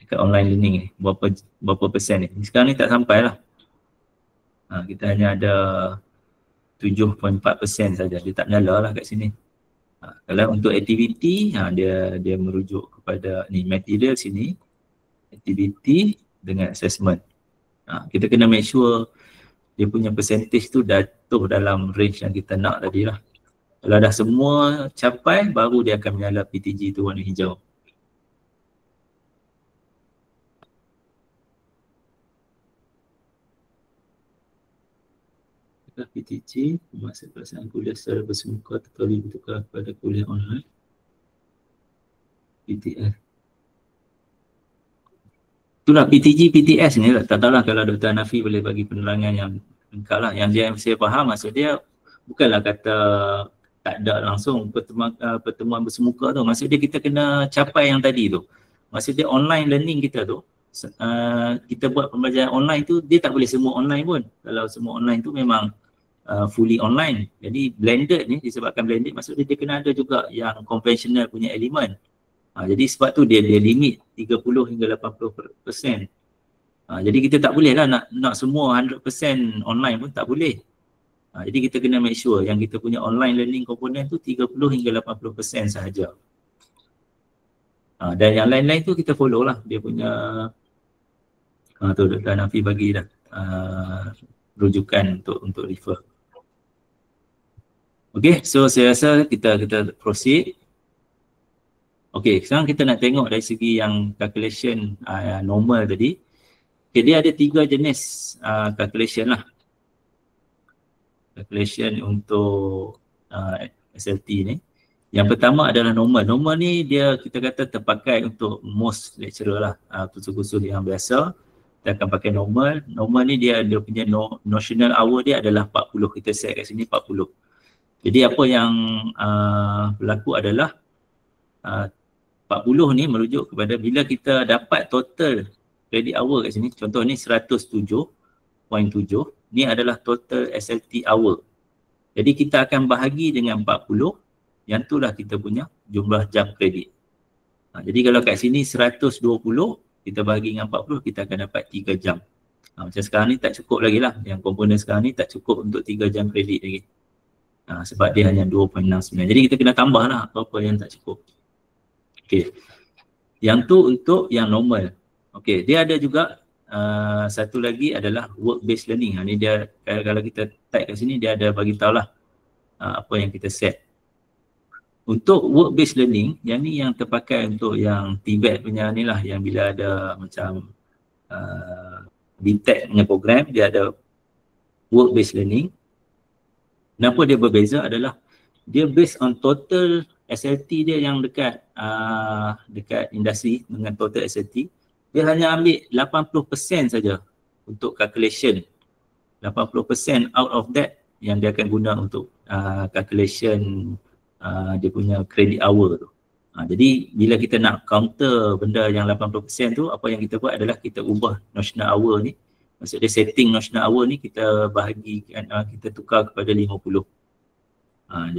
Speaker 1: Dekat online learning ni, berapa persen ni? Sekarang ni tak sampai lah. Kita hanya ada 7.4% saja, dia tak menyala lah kat sini. Kalau untuk aktiviti, dia merujuk kepada ni material sini, aktiviti dengan assessment. Kita kena make sure dia punya percentage tu jatuh dalam range yang kita nak tadi lah. Kalau dah semua capai, baru dia akan menyala PTG tu warna hijau. PTG, masa pelaksanaan kuliah secara bersemuka terkali bertukar kepada kuliah online. PTS. Itulah PTG, PTS ni lah. Tak tahulah kalau Dr. Nafi boleh bagi penerangan yang lengkap lah. Yang saya faham maksud dia bukanlah kata tak ada langsung pertemuan bersemuka tu. Maksud dia kita kena capai yang tadi tu. Maksud dia online learning kita tu, kita buat pembelajaran online tu, dia tak boleh semua online pun. Kalau semua online tu memang fully online. Jadi blended ni, disebabkan blended maksud dia kena ada juga yang conventional punya elemen. Jadi sebab tu dia limit 30 hingga 80%. Jadi kita tak boleh lah nak semua 100% online pun tak boleh. Jadi kita kena make sure yang kita punya online learning component tu 30 hingga 80% sahaja. Dan yang lain-lain tu kita follow lah dia punya tu Dr. Nafi bagi dah rujukan untuk refer. Okay, so saya rasa kita proceed. Okay, sekarang kita nak tengok dari segi yang calculation normal tadi. Okay, dia ada 3 jenis calculation lah. Calculation untuk SLT ni. Yang pertama adalah normal. Normal ni dia kita kata terpakai untuk most lecturer lah. Kursus-kursus yang biasa kita akan pakai normal. Normal ni dia punya notional hour dia adalah 40. Kita set kat sini 40. Jadi apa yang berlaku adalah 40 ni merujuk kepada bila kita dapat total credit hour kat sini. Contoh ni 107.7. Ni adalah total SLT hour. Jadi kita akan bahagi dengan 40. Yang tu lah kita punya jumlah jam kredit. Jadi kalau kat sini 120, kita bahagi dengan 40, kita akan dapat 3 jam. Macam sekarang ni tak cukup lagi lah. Yang komponen sekarang ni tak cukup untuk 3 jam kredit lagi. Sebab dia hanya 2.69. Jadi kita kena tambah lah apa-apa yang tak cukup. Okay. Yang tu untuk yang normal. Okay, dia ada juga satu lagi adalah work based learning. Ni dia kalau kita type kat sini dia ada bagi tahu lah apa yang kita set. Untuk work based learning, yang ni yang terpakai untuk yang TVET punya ni lah, yang bila ada macam BTEC punya program, dia ada work based learning. Kenapa dia berbeza adalah dia based on total SLT dia yang dekat industri dengan total SLT. Dia hanya ambil 80% saja untuk calculation. 80% out of that yang dia akan guna untuk calculation dia punya credit hour tu. Jadi bila kita nak counter benda yang 80% tu, apa yang kita buat adalah kita ubah notional hour ni. Maksudnya setting notional hour ni kita bahagikan, kita tukar kepada 50.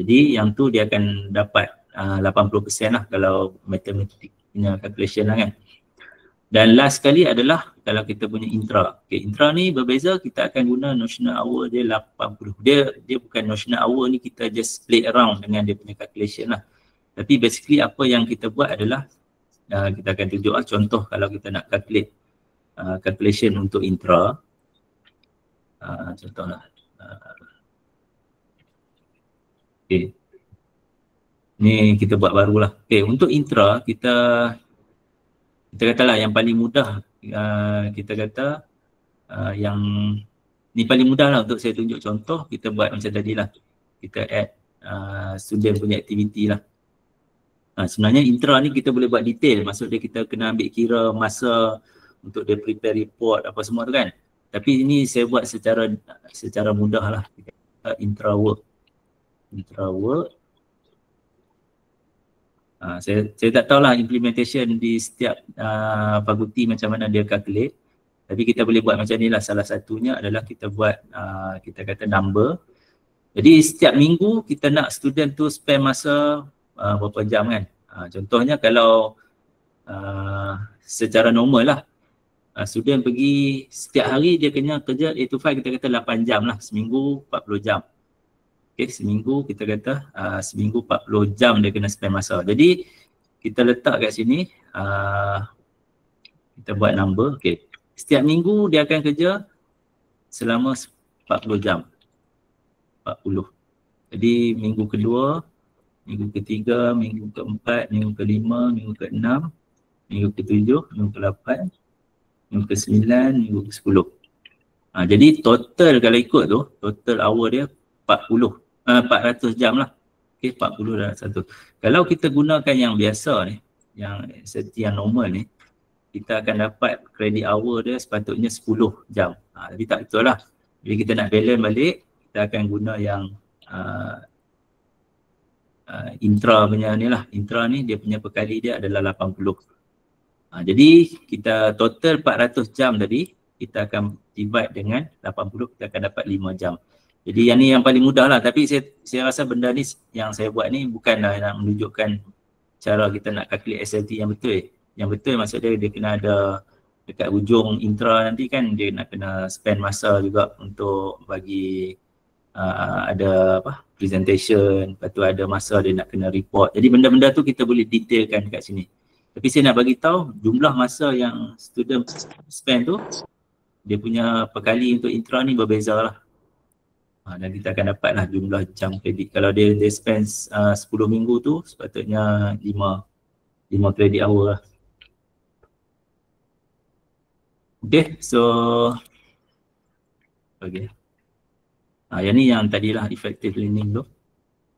Speaker 1: Jadi yang tu dia akan dapat 80% lah kalau matematik punya calculation lah kan. Dan last sekali adalah kalau kita punya intra. Okay, intra ni berbeza, kita akan guna notional hour dia 80. Dia bukan notional hour ni kita just play around dengan dia punya calculation lah. Tapi basically apa yang kita buat adalah kita akan tunjuk lah contoh kalau kita nak calculate calculation untuk intra. Contohlah. Okay. Ni kita buat barulah. Okay, untuk intra kita katalah yang paling mudah, kita kata yang ni paling mudah lah untuk saya tunjuk contoh. Kita buat macam tadi lah, kita add student punya aktiviti lah. Sebenarnya intra ni kita boleh buat detail, maksudnya kita kena ambil kira masa untuk dia prepare report apa semua tu kan. Tapi ini saya buat secara mudah lah. Intra work. Saya tak tahulah implementation di setiap fakulti macam mana dia calculate. Tapi kita boleh buat macam ni lah. Salah satunya adalah kita buat kita kata number. Jadi setiap minggu kita nak student tu spend masa berapa jam kan. Contohnya kalau secara normal lah, student pergi setiap hari dia kena kerja 8 to 5, kita kata 8 jam lah. Seminggu 40 jam. Okay, seminggu kita kata seminggu 40 jam dia kena spend masa. Jadi kita letak kat sini, kita buat number. Okay. Setiap minggu dia akan kerja selama 40 jam. 40. Jadi minggu kedua, minggu ketiga, minggu keempat, minggu kelima, minggu keenam, minggu ketujuh, minggu ke-8, minggu ke-9, minggu ke-10. Jadi total kalau ikut tu, total hour dia 400 jam lah. Okay, 40 dalam satu. Kalau kita gunakan yang biasa ni, yang seperti yang normal ni, kita akan dapat credit hour dia sepatutnya 10 jam. Tapi tak betul lah. Bila kita nak balance balik, kita akan guna yang intra punya ni lah. Intra ni dia punya perkali dia adalah 80. Jadi kita total 400 jam tadi, kita akan divide dengan 80, kita akan dapat 5 jam. Jadi yang ni yang paling mudah lah. Tapi saya rasa benda ni yang saya buat ni bukanlah nak menunjukkan cara kita nak calculate SLT yang betul. Yang betul maksudnya dia kena ada dekat ujung intra nanti kan, dia nak kena spend masa juga untuk bagi ada apa presentation, lepas tu ada masa dia nak kena report. Jadi benda-benda tu kita boleh detailkan dekat sini. Tapi saya nak bagi tahu jumlah masa yang student spend tu, dia punya perkali untuk intra ni berbeza lah. Dan kita akan dapatlah jumlah jam kredit. Kalau dia spend 10 minggu tu, sepatutnya 5 kredit hour lah. Okay, so okay. Yang ni yang tadilah effective learning tu.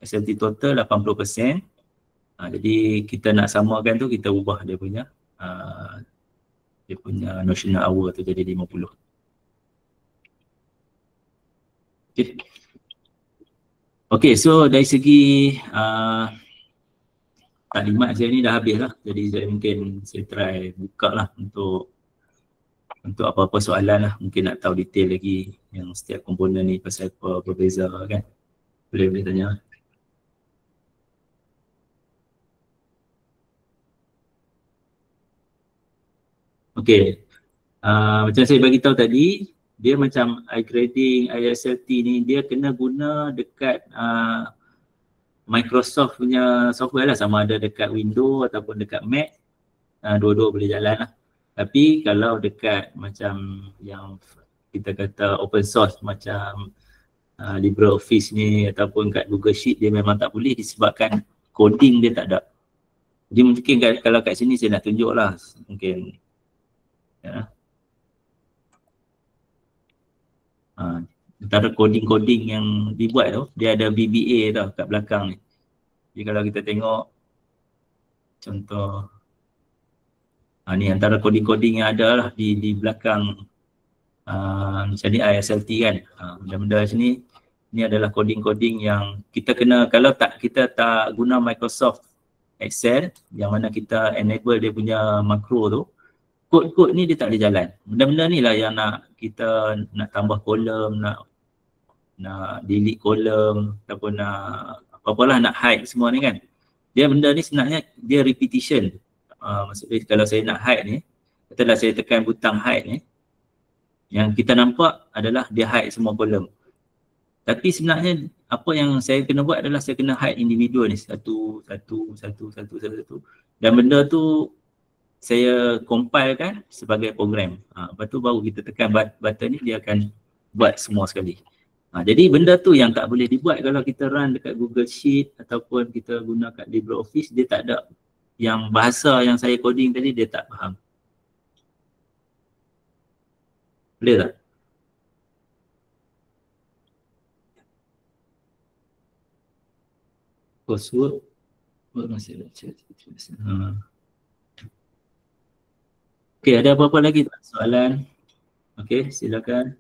Speaker 1: SLT total 80%. Jadi kita nak samakan tu, kita ubah dia punya notional hour tu jadi 50. Okay, so dari segi taklimat saya ni dah habis lah. Jadi saya mungkin saya try buka lah untuk Untuk apa-apa soalan lah, mungkin nak tahu detail lagi yang setiap komponen ni pasal apa berbeza kan. Boleh tanya. Okey. Macam saya bagi tahu tadi, dia macam iGrading, iSLT ni dia kena guna dekat Microsoft punya software lah, sama ada dekat Windows ataupun dekat Mac, dua-dua boleh jalan lah. Tapi kalau dekat macam yang kita kata open source macam LibreOffice ni ataupun kat Google Sheet, dia memang tak boleh disebabkan coding dia tak ada. Jadi mungkin kalau kat sini saya nak tunjuk lah mungkin ya. Antara coding-coding yang dibuat tu, dia ada VBA tau kat belakang ni. Jadi kalau kita tengok contoh ni antara coding-coding yang ada lah di belakang macam ni iSLT kan. Benda-benda sini ni adalah coding-coding yang kita kena, kalau kita tak guna Microsoft Excel yang mana kita enable dia punya makro tu, kod-kod ni dia tak boleh jalan. Benda-benda ni lah yang kita nak tambah kolom, nak delete kolom ataupun apa-apalah nak hide semua ni kan. Dia benda ni sebenarnya dia repetition. Maksudnya kalau saya nak hide ni, katalah saya tekan butang hide ni, yang kita nampak adalah dia hide semua kolom. Tapi sebenarnya apa yang saya kena buat adalah saya kena hide individu ni satu. Dan benda tu saya compile kan sebagai program. Lepas tu baru kita tekan button ni, dia akan buat semua sekali. Jadi benda tu yang tak boleh dibuat kalau kita run dekat Google Sheet ataupun kita guna kat LibreOffice, dia tak ada. Yang bahasa yang saya coding tadi dia tak faham. Boleh tak? Coursework masih baca. Okey, ada apa-apa lagi tak soalan? Okey, silakan.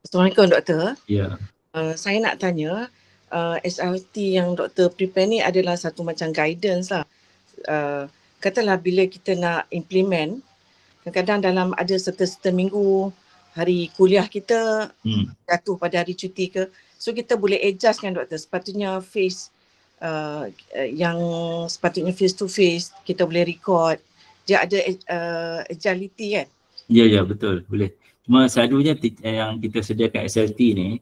Speaker 5: Assalamualaikum Doktor.
Speaker 1: Ya.
Speaker 5: Saya nak tanya, SLT yang Doktor prepare ni adalah satu macam guidance lah. Katalah bila kita nak implement, kadang-kadang dalam ada serta-serta minggu, hari kuliah kita jatuh pada hari cuti ke, so kita boleh adjust kan Doktor, sepatutnya face yang sepatutnya face to face, kita boleh record. Dia ada agility kan?
Speaker 1: Ya, betul, boleh. Cuma selalunya yang kita sediakan SLT ni,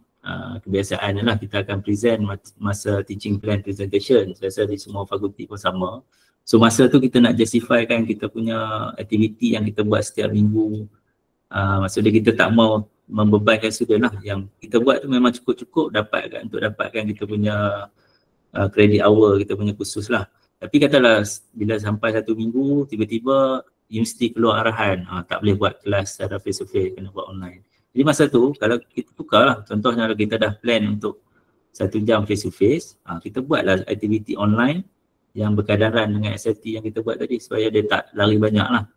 Speaker 1: kebiasaan lah kita akan present masa teaching plan presentation. Saya rasa di semua fakulti pun sama. So masa tu kita nak justify kan kita punya aktiviti yang kita buat setiap minggu. Maksudnya kita tak mau membebankan student lah. Yang kita buat tu memang cukup-cukup untuk dapatkan kita punya credit hour, kita punya kursus lah. Tapi katalah bila sampai satu minggu, tiba-tiba universiti keluar arahan, tak boleh buat kelas secara face to face, kena buat online. Jadi masa tu kalau kita tukar lah, contohnya kalau kita dah plan untuk 1 jam face to face, kita buatlah aktiviti online yang berkadaran dengan SLT yang kita buat tadi supaya dia tak lari banyak lah.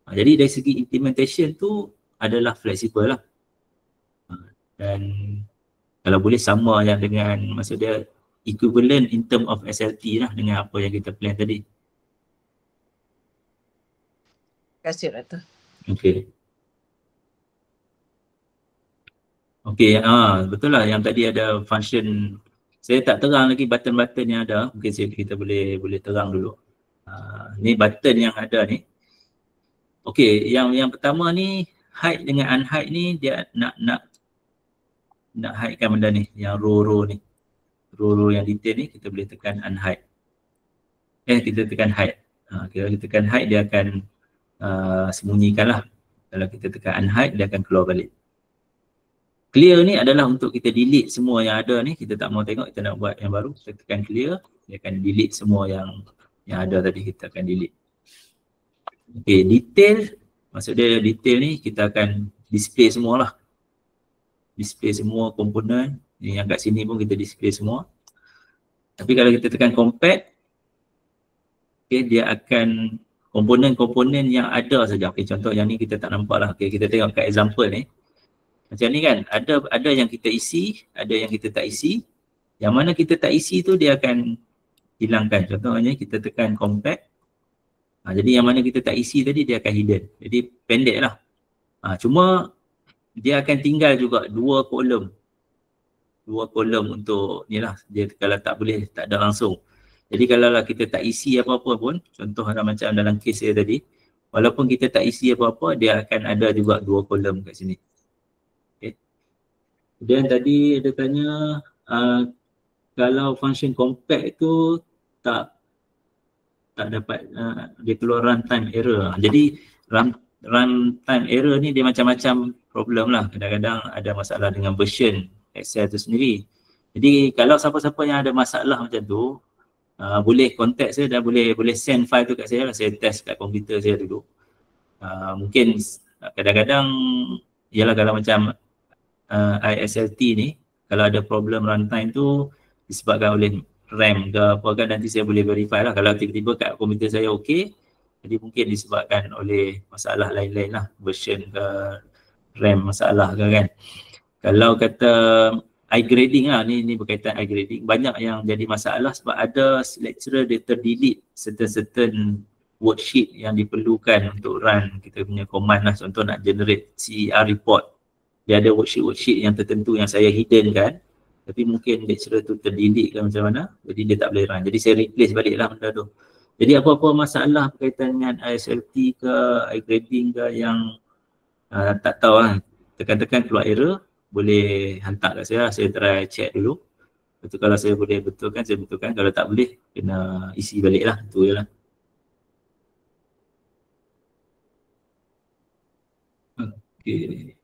Speaker 1: Jadi dari segi implementation tu adalah fleksibel lah. Dan kalau boleh sama yang dengan, maksud dia equivalent in term of SLT lah dengan apa yang kita plan tadi.
Speaker 5: Terima kasih Doktor.
Speaker 1: Okey, betul lah yang tadi ada function. Saya tak terang lagi button-button yang ada. Mungkin kita boleh terang dulu. Ni button yang ada ni. Okey, yang pertama ni hide dengan unhide ni dia nak hidekan benda ni, yang row ni. Row yang detail ni kita boleh tekan unhide. Kita tekan hide. Kalau kita tekan hide dia akan sembunyikan lah. Kalau kita tekan unhide dia akan keluar balik. Clear ni adalah untuk kita delete semua yang ada ni. Kita tak mau tengok, kita nak buat yang baru. Kita tekan clear, dia akan delete semua yang ada tadi, kita akan delete. Okey, detail, maksud dia detail ni kita akan display semualah. Display semua komponen. Yang kat sini pun kita display semua. Tapi kalau kita tekan compact, dia akan komponen-komponen yang ada saja. Contoh yang ni kita tak nampak lah. Kita tengok kat example ni. Macam ni kan, ada yang kita isi, ada yang kita tak isi. Yang mana kita tak isi tu dia akan hilangkan. Contohnya kita tekan compact. Jadi yang mana kita tak isi tadi dia akan hidden. Jadi pendek lah. Cuma dia akan tinggal juga dua kolom untuk ni lah. Dia kalau tak boleh, tak ada langsung. Jadi kalau lah kita tak isi apa-apa pun, contoh macam dalam kes saya tadi, walaupun kita tak isi apa-apa, dia akan ada juga dua kolom kat sini. Okay. Kemudian tadi ada tanya, kalau function compact tu tak dapat, dia keluar runtime error. Jadi runtime error ni dia macam-macam problem lah. Kadang-kadang ada masalah dengan version Excel tu sendiri. Jadi kalau siapa-siapa yang ada masalah macam tu, boleh contact saya dan boleh send file tu kat saya lah. Saya test kat komputer saya dulu. Mungkin kadang-kadang ialah kalau macam ISLT ni, kalau ada problem runtime tu disebabkan oleh RAM ke apa kan, nanti saya boleh verify lah. Kalau tiba-tiba kat komputer saya okey, jadi mungkin disebabkan oleh masalah lain-lain lah, version ke RAM masalah ke kan. Kalau kata iGrading lah, ni berkaitan iGrading, banyak yang jadi masalah sebab ada lecturer dia terdelete certain worksheet yang diperlukan untuk run kita punya command lah. Contoh nak generate CER report, dia ada worksheet yang tertentu yang saya hidden kan, tapi mungkin lecturer tu terdelete ke macam mana, jadi dia tak boleh run. Jadi saya replace balik lah benda tu. Jadi apa-apa masalah berkaitan dengan ISLT ke iGrading ke yang tak tahu lah, tekan-tekan keluar error, boleh hantar kat saya try check dulu. Lepas tu kalau saya boleh betulkan, saya betulkan. Kalau tak boleh, kena isi balik lah, tu je lah. Okay.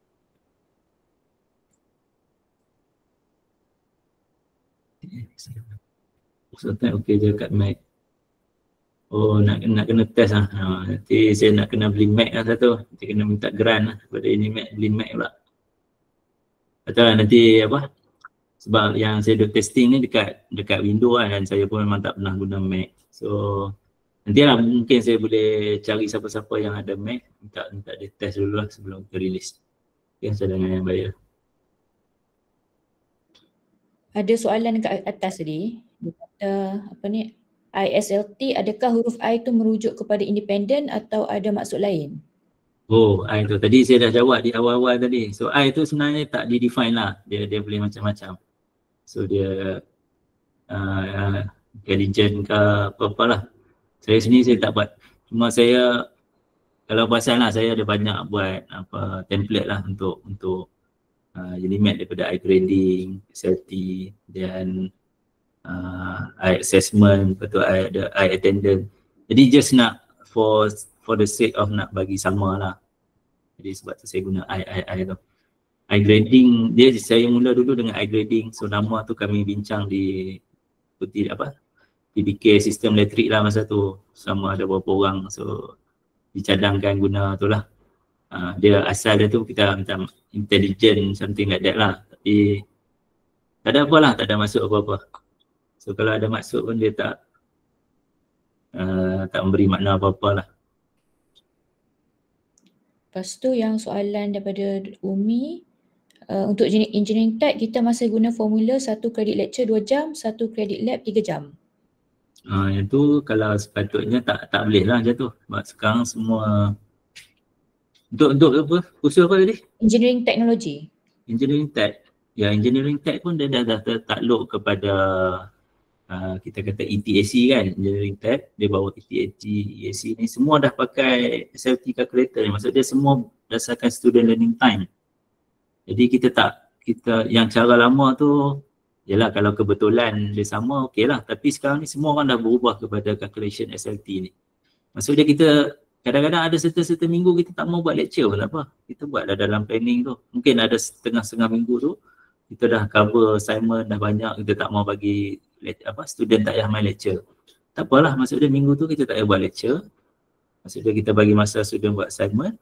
Speaker 1: Ustaz okey je kat Mac. Oh nak kena test lah. Nanti saya nak kena beli Mac lah satu. Nanti kena minta grant lah daripada ini Mac, beli Mac pula. Atau nanti apa, sebab yang saya duk testing ni dekat Windows lah, dan saya pun memang tak pernah guna Mac. So nantilah mungkin saya boleh cari siapa-siapa yang ada Mac, minta dia test dulu lah sebelum kita release. Okay, cadangan yang baik.
Speaker 2: Ada soalan dekat atas tadi, dia kata apa ni, ISLT, adakah huruf I tu merujuk kepada independent atau ada maksud lain?
Speaker 1: Oh, I tu tadi saya dah jawab di awal-awal tadi. So I tu sebenarnya tak di-define lah, dia boleh macam-macam. So dia intelligent ke apa-apa lah. Saya sendiri saya tak buat. Cuma saya, kalau pasal lah, saya ada banyak buat apa template lah untuk Unimat daripada iGrading, SLT dan I-assessment, lepas tu ada I-attendance. Jadi just nak for the sake of nak bagi sama lah. Jadi sebab tu saya guna I tu. iGrading, saya mula dulu dengan iGrading. So nama tu kami bincang di PBK sistem elektrik lah masa tu. Sama ada berapa orang, so dicadangkan guna tu lah. Dia asal dia tu kita macam intelligent, something like that lah. Tapi tak ada apa lah, tak ada maksud apa-apa. So kalau ada maksud pun dia tak memberi makna apa-apa lah.
Speaker 2: Lepas tu yang soalan daripada Umi, untuk engineering tech kita masih guna formula 1 kredit lecture 2 jam, 1 kredit lab 3 jam.
Speaker 1: Yang tu kalau sepatutnya tak boleh lah macam tu. Sebab sekarang semua untuk apa? Kursus apa tadi?
Speaker 2: Engineering technology.
Speaker 1: Engineering tech. Ya, engineering tech pun dia dah takluk kepada kita kata ETAC kan, engineering tech. Dia bawa ETAC ni semua dah pakai SLT calculator ni. Maksud dia semua berdasarkan student learning time. Jadi kita yang cara lama tu, yalah kalau kebetulan dia sama okey lah. Tapi sekarang ni semua orang dah berubah kepada calculation SLT ni. Maksud dia kita kadang-kadang ada serta-serta minggu kita tak mau buat lecture pun tak apa. Kita buat dah dalam planning tu. Mungkin ada setengah-setengah minggu tu kita dah cover assignment dah banyak, kita tak mau bagi student tak payah main lecture. Tak apalah, maksud dia minggu tu kita tak payah buat lecture. Maksud dia kita bagi masa student buat assignment.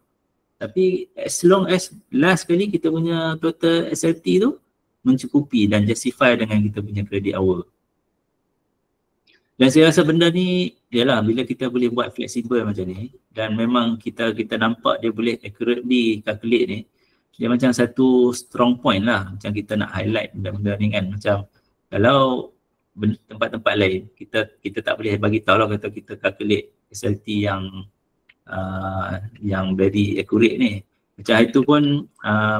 Speaker 1: Tapi as long as last kali kita punya total SLT tu mencukupi dan justify dengan kita punya credit hour. Dan saya rasa benda ni ialah bila kita boleh buat fleksibel macam ni dan memang kita nampak dia boleh accurately calculate ni, dia macam satu strong point lah, macam kita nak highlight benda-benda ni kan. Macam kalau tempat-tempat lain. Kita tak boleh bagi tahu lah kata kita calculate SLT yang very accurate ni. Macam itu pun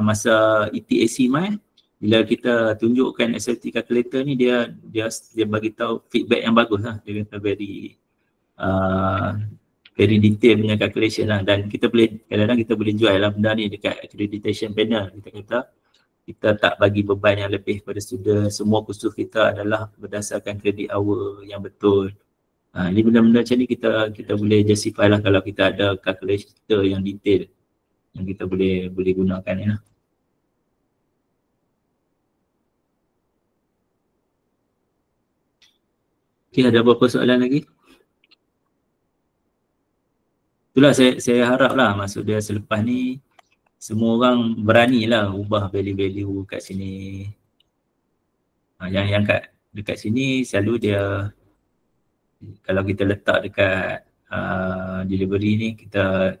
Speaker 1: masa ETAC main, bila kita tunjukkan SLT calculator ni, dia bagi tahu feedback yang bagus lah. Dia kata very detail punya calculation lah, dan kita boleh kadang-kadang kita boleh jual lah benda ni dekat accreditation panel. Kita kata kita tak bagi beban yang lebih pada student, semua kursus kita adalah berdasarkan credit hour yang betul. Ini benda-benda macam ni kita boleh justify lah kalau kita ada calculator yang detail yang kita boleh gunakan ni lah. Okay, ada beberapa soalan lagi? Itulah saya harap lah, maksud dia selepas ni semua orang beranilah ubah value-value kat sini. Yang dekat sini selalu dia, kalau kita letak dekat delivery ni, kita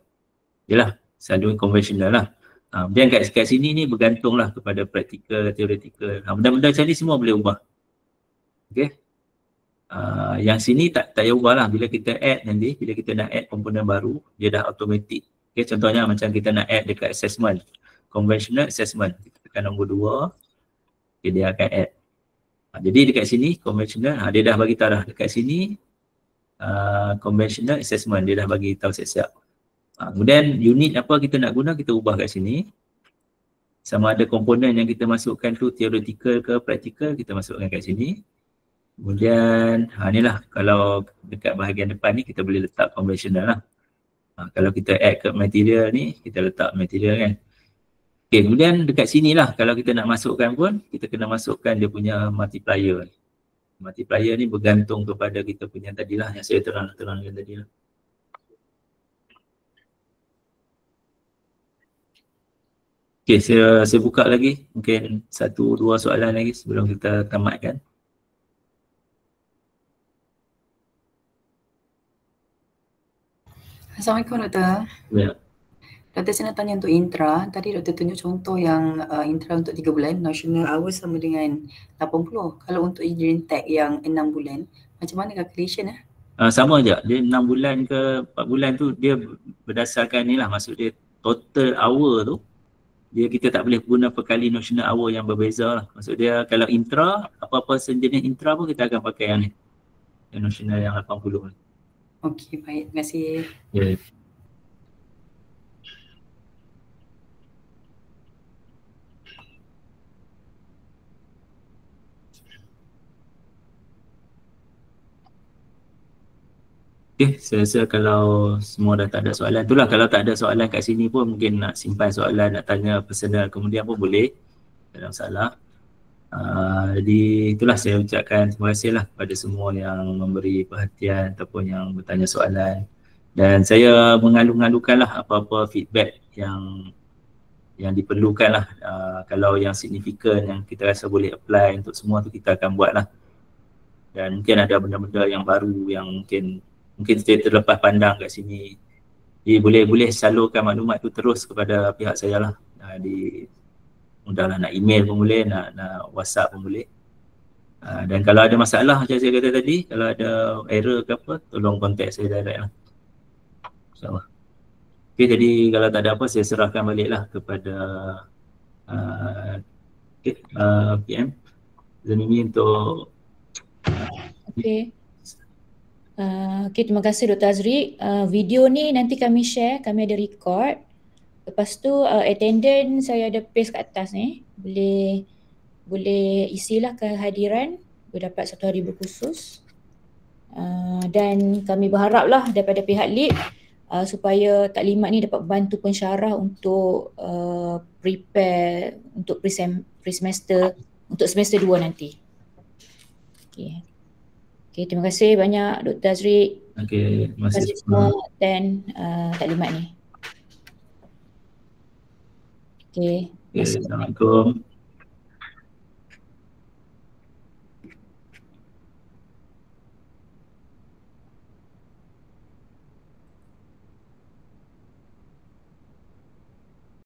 Speaker 1: yalah selalu konvensional lah. Dan kat sini ni bergantunglah kepada praktikal, teoretikal. Benda-benda macam ni semua boleh ubah. Okay. Yang sini tak payah ubah lah. Bila kita add nanti, bila kita nak add komponen baru, dia dah automatic. Okay, contohnya macam kita nak add dekat assessment, conventional assessment, kita tekan nombor 2, okay, dia akan add. Jadi dekat sini conventional, dia dah bagi tahu dah dekat sini conventional assessment, dia dah bagi tahu siap-siap. Kemudian unit apa kita nak guna, kita ubah kat sini. Sama ada komponen yang kita masukkan tu theoretical ke practical, kita masukkan kat sini. Kemudian inilah kalau dekat bahagian depan ni kita boleh letak conventional lah. Kalau kita add ke material ni, kita letak material kan. Okay, kemudian dekat sini lah kalau kita nak masukkan pun, kita kena masukkan dia punya multiplier. Multiplier ni bergantung kepada kita punya tadilah yang saya terangkan tadi lah. Okay, saya buka lagi. Mungkin 1-2 soalan lagi sebelum kita tamatkan.
Speaker 6: Assalamualaikum Doktor.
Speaker 1: Ya.
Speaker 6: Doktor, saya nak tanya untuk intra. Tadi Doktor tunjuk contoh yang intra untuk 3 bulan, national hours sama dengan 80. Kalau untuk engineering tech yang 6 bulan, macam mana calculation ?
Speaker 1: Sama je. Dia 6 bulan ke 4 bulan tu dia berdasarkan ni lah. Maksud dia total hour tu, kita tak boleh guna per kali national hour yang berbeza lah. Maksud dia kalau intra, apa-apa sejenis intra pun kita akan pakai yang ni. Yang national yang 80 ni.
Speaker 6: Okey, baik. Terima kasih.
Speaker 1: Ya. Okay, saya rasa kalau semua dah tak ada soalan, itulah kalau tak ada soalan kat sini pun mungkin nak simpan soalan, nak tanya personal kemudian pun boleh, tak ada masalah. Jadi itulah saya ucapkan terima kasih lah kepada semua yang memberi perhatian ataupun yang bertanya soalan, dan saya mengalu-alukan lah apa-apa feedback yang diperlukan lah. Kalau yang signifikan yang kita rasa boleh apply untuk semua tu kita akan buat lah, dan mungkin ada benda-benda yang baru yang mungkin saya terlepas pandang kat sini, jadi boleh salurkan maklumat tu terus kepada pihak saya lah. Mudahlah, nak email pun boleh, nak WhatsApp pun boleh. Dan kalau ada masalah macam saya kata tadi, kalau ada error ke apa, tolong contact saya direct lah. InsyaAllah. Okay, jadi kalau tak ada apa, saya serahkan balik lah kepada PM Zanimi untuk
Speaker 2: Okay. Okay, terima kasih Dr. Azri. Video ni nanti kami share, kami ada record. Lepas tu attendance saya ada paste kat atas ni. Boleh isilah kehadiran, boleh dapat 1 hari berkhusus. Dan kami berharaplah daripada pihak LIP supaya taklimat ni dapat bantu pensyarah untuk prepare untuk pre-semester untuk semester 2 nanti. Okay, terima kasih banyak Dr. Azri.
Speaker 1: Okay, terima kasih
Speaker 2: semua attend taklimat ni. Okay,
Speaker 1: Assalamualaikum.